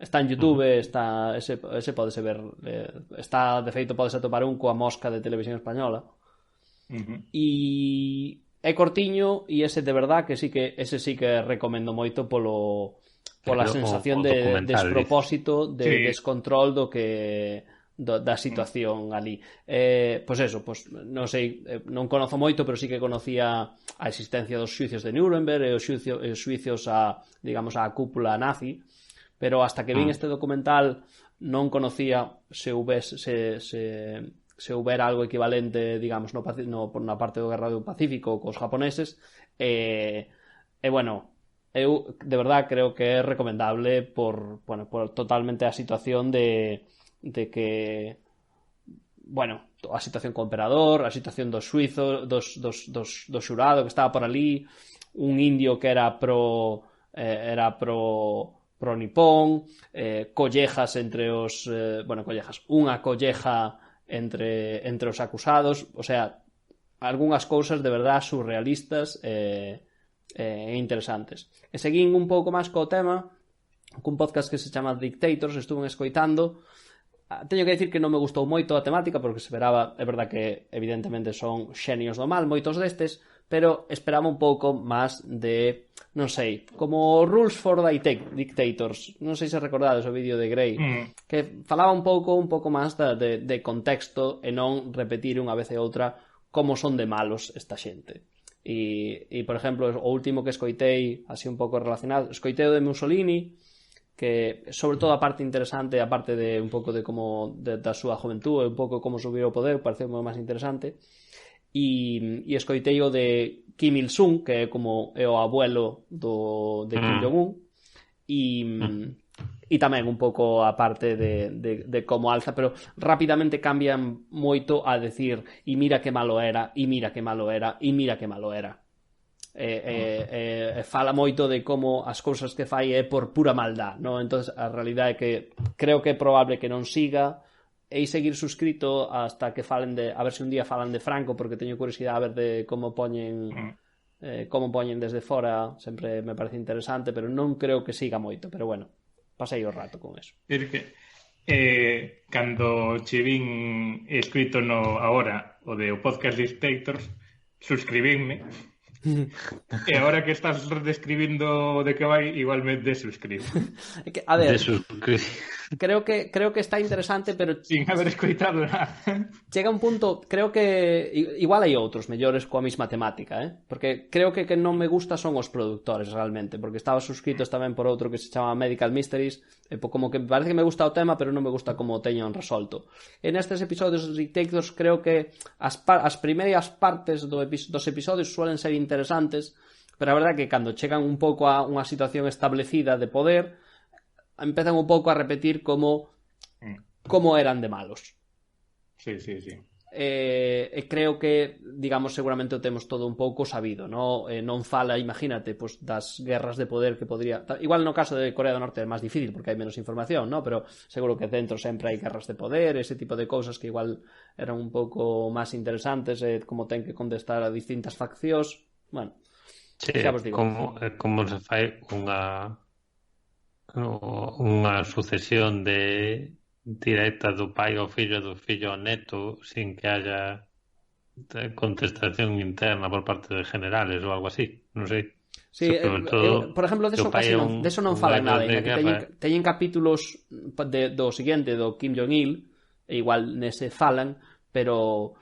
Speaker 3: Está en YouTube, ese podese ver, de feito podese atopar un coa mosca de Televisión Española. E é cortiño, e ese de verdad que ese sí que recomendo moito pola sensación de despropósito, de descontrol da situación ali. Pois eso, non sei, non conozo moito, pero sí que conocía a existencia dos xuicios de Nuremberg e os xuicios digamos, a cúpula nazi, pero hasta que vin este documental non conocía se houbera algo equivalente, digamos, na parte do Guerra do Pacífico cos japoneses, e bueno, eu de verdad creo que é recomendable por totalmente a situación de que, bueno, a situación co emperador, a situación dos suizos, do xurado que estaba por ali, un indio que era pro nipón, collejas entre os unha colleja entre os acusados, o sea, algunhas cousas de verdad surrealistas e interesantes. E seguín un pouco máis co tema cun podcast que se chama Dictators, estuve escoitando. Teño que dicir que non me gustou moito a temática, porque esperaba, é verdad que evidentemente son xenios do mal moitos destes, pero esperaba un pouco máis de, non sei, como Rules for Dictators, non sei se recordades o vídeo de Grey, que falaba un pouco máis de contexto e non repetir unha vez e outra como son de malos esta xente. E por exemplo, o último que escoitei, así un pouco relacionado, escoitei o de Mussolini, que sobre todo a parte interesante, a parte de un pouco de como da súa juventud, un pouco como subiu ao poder, pareceu moi máis interesante. E escoitei o de Kim Il-sung, que é como o abuelo de Kim Jong-un, e tamén un pouco a parte de como alza, pero rapidamente cambian moito a decir e mira que malo era, e mira que malo era, e mira que malo era. Fala moito de como as cousas que fai é por pura maldad, ¿no? Entonces a realidade é que creo que é probable que non siga e seguir suscrito hasta que falen a ver se un día falan de Franco, porque teño curiosidade a ver de como poñen desde fora, sempre me parece interesante, pero non creo que siga moito, pero bueno, pasei o rato con eso.
Speaker 2: Cando che vin escrito ahora o de o podcast Dictators, suscribinme. E agora que estás describindo de que vai, igualmente suscribo.
Speaker 3: A ver, creo que está interesante, pero
Speaker 2: sin haber escoitado nada.
Speaker 3: Chega un punto, creo que igual hai outros mellores coa mesma temática, porque creo que non me gusta son os productores realmente, porque estaba suscritos tamén por outro que se chama Medical Mysteries, e como que parece que me gusta o tema, pero non me gusta como o teñan resolto. En estes episodios dos Dictators creo que as primeiras partes dos episodios suelen ser interesantes, pero a verdade é que cando chegan un pouco a unha situación establecida de poder, empezan un pouco a repetir como eran de malos.
Speaker 2: Sí.
Speaker 3: E creo que, digamos, seguramente o temos todo un pouco sabido, non fala, imagínate, pues, das guerras de poder que podría... Igual no caso de Corea do Norte é máis difícil porque hai menos información, pero seguro que dentro sempre hai guerras de poder, ese tipo de cousas que igual eran un pouco máis interesantes, como ten que contestar a distintas faccións. Bueno,
Speaker 4: sí, como se fai unha sucesión de directa do pai ao fillo, do fillo ao neto, sin que haya contestación interna por parte de generales ou algo así, non sei.
Speaker 3: Sí, por exemplo, deso non falan nada, que teñen capítulos do seguinte, do Kim Jong-il, e igual nese falan, pero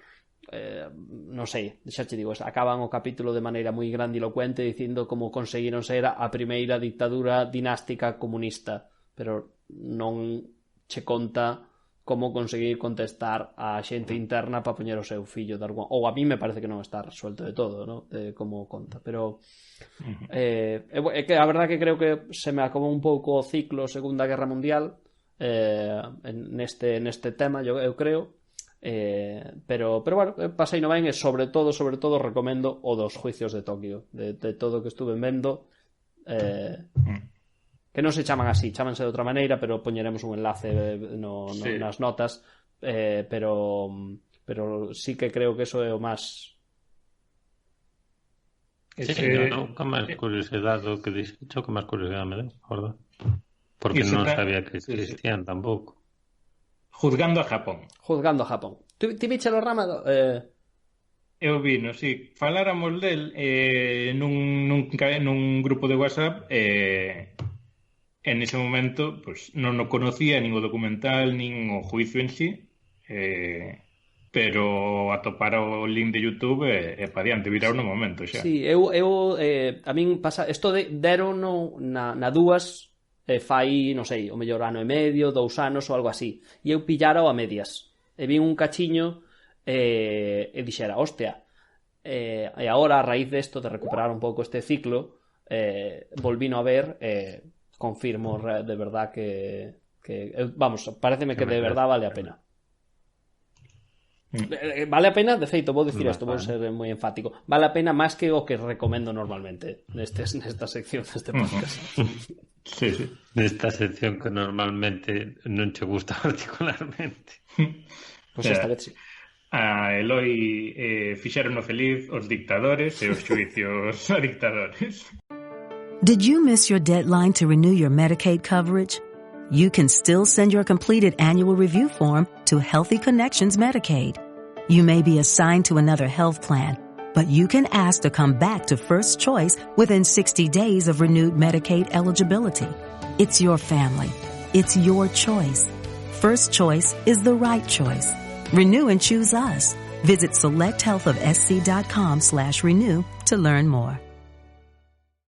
Speaker 3: non sei, xa te digo, acaban o capítulo de maneira moi grandilocuente dicindo como conseguiron ser a primeira dictadura dinástica comunista, pero non che conta como conseguir contestar a xente interna para poñer o seu fillo de algún... ou a mí me parece que non está resuelto de todo, ¿no? De como conta, pero é que a verdade que creo que se me acabou un pouco o ciclo Segunda Guerra Mundial neste tema, eu creo, pero bueno, pasei no ben, e sobre todo recomendo o dos juicios de Tokio, de todo o que estuve vendo, que non se chaman así, chámanse de outra maneira, pero poñeremos un enlace nas notas, pero sí que creo que eso é o máis...
Speaker 4: Sí, no, que máis curiosidade do que dixo, que máis curiosidade me deu, verdad? Porque non sabía que existían tampouco.
Speaker 2: Juzgando a Japón.
Speaker 3: Ti viche o rama?
Speaker 2: Eu vino, sí. Faláramos del nun grupo de WhatsApp, en ese momento pues non o conocía nin o documental nin o juicio en sí, pero atopar o link de YouTube é pa diante, virar no momento xa.
Speaker 3: Sí, eu a min pasa, isto deron na dúas fai, non sei, o mellor ano e medio, 2 anos ou algo así, e eu pillara a medias e vi un cachiño e dixera, hostia, e agora a raíz desto de recuperar un pouco este ciclo, volvino a ver, confirmo de verdad que vamos, pareceme que de verdad vale a pena. Vale a pena, de feito, vou dicir isto, vou ser moi enfático, vale a pena máis que o que recomendo normalmente nesta sección deste podcast.
Speaker 4: Sí. Nesta sección que normalmente non che gusta particularmente.
Speaker 3: Pois esta vez sí.
Speaker 2: A Eloi fixeron feliz os dictadores e os xuicios a dictadores.
Speaker 1: Did you miss your deadline to renew your Medicaid coverage? You can still send your completed annual review form to Healthy Connections Medicaid. You may be assigned to another health plan, but you can ask to come back to First Choice within 60 days of renewed Medicaid eligibility. It's your family. It's your choice. First Choice is the right choice. Renew and choose us. Visit selecthealthofsc.com/renew to learn more.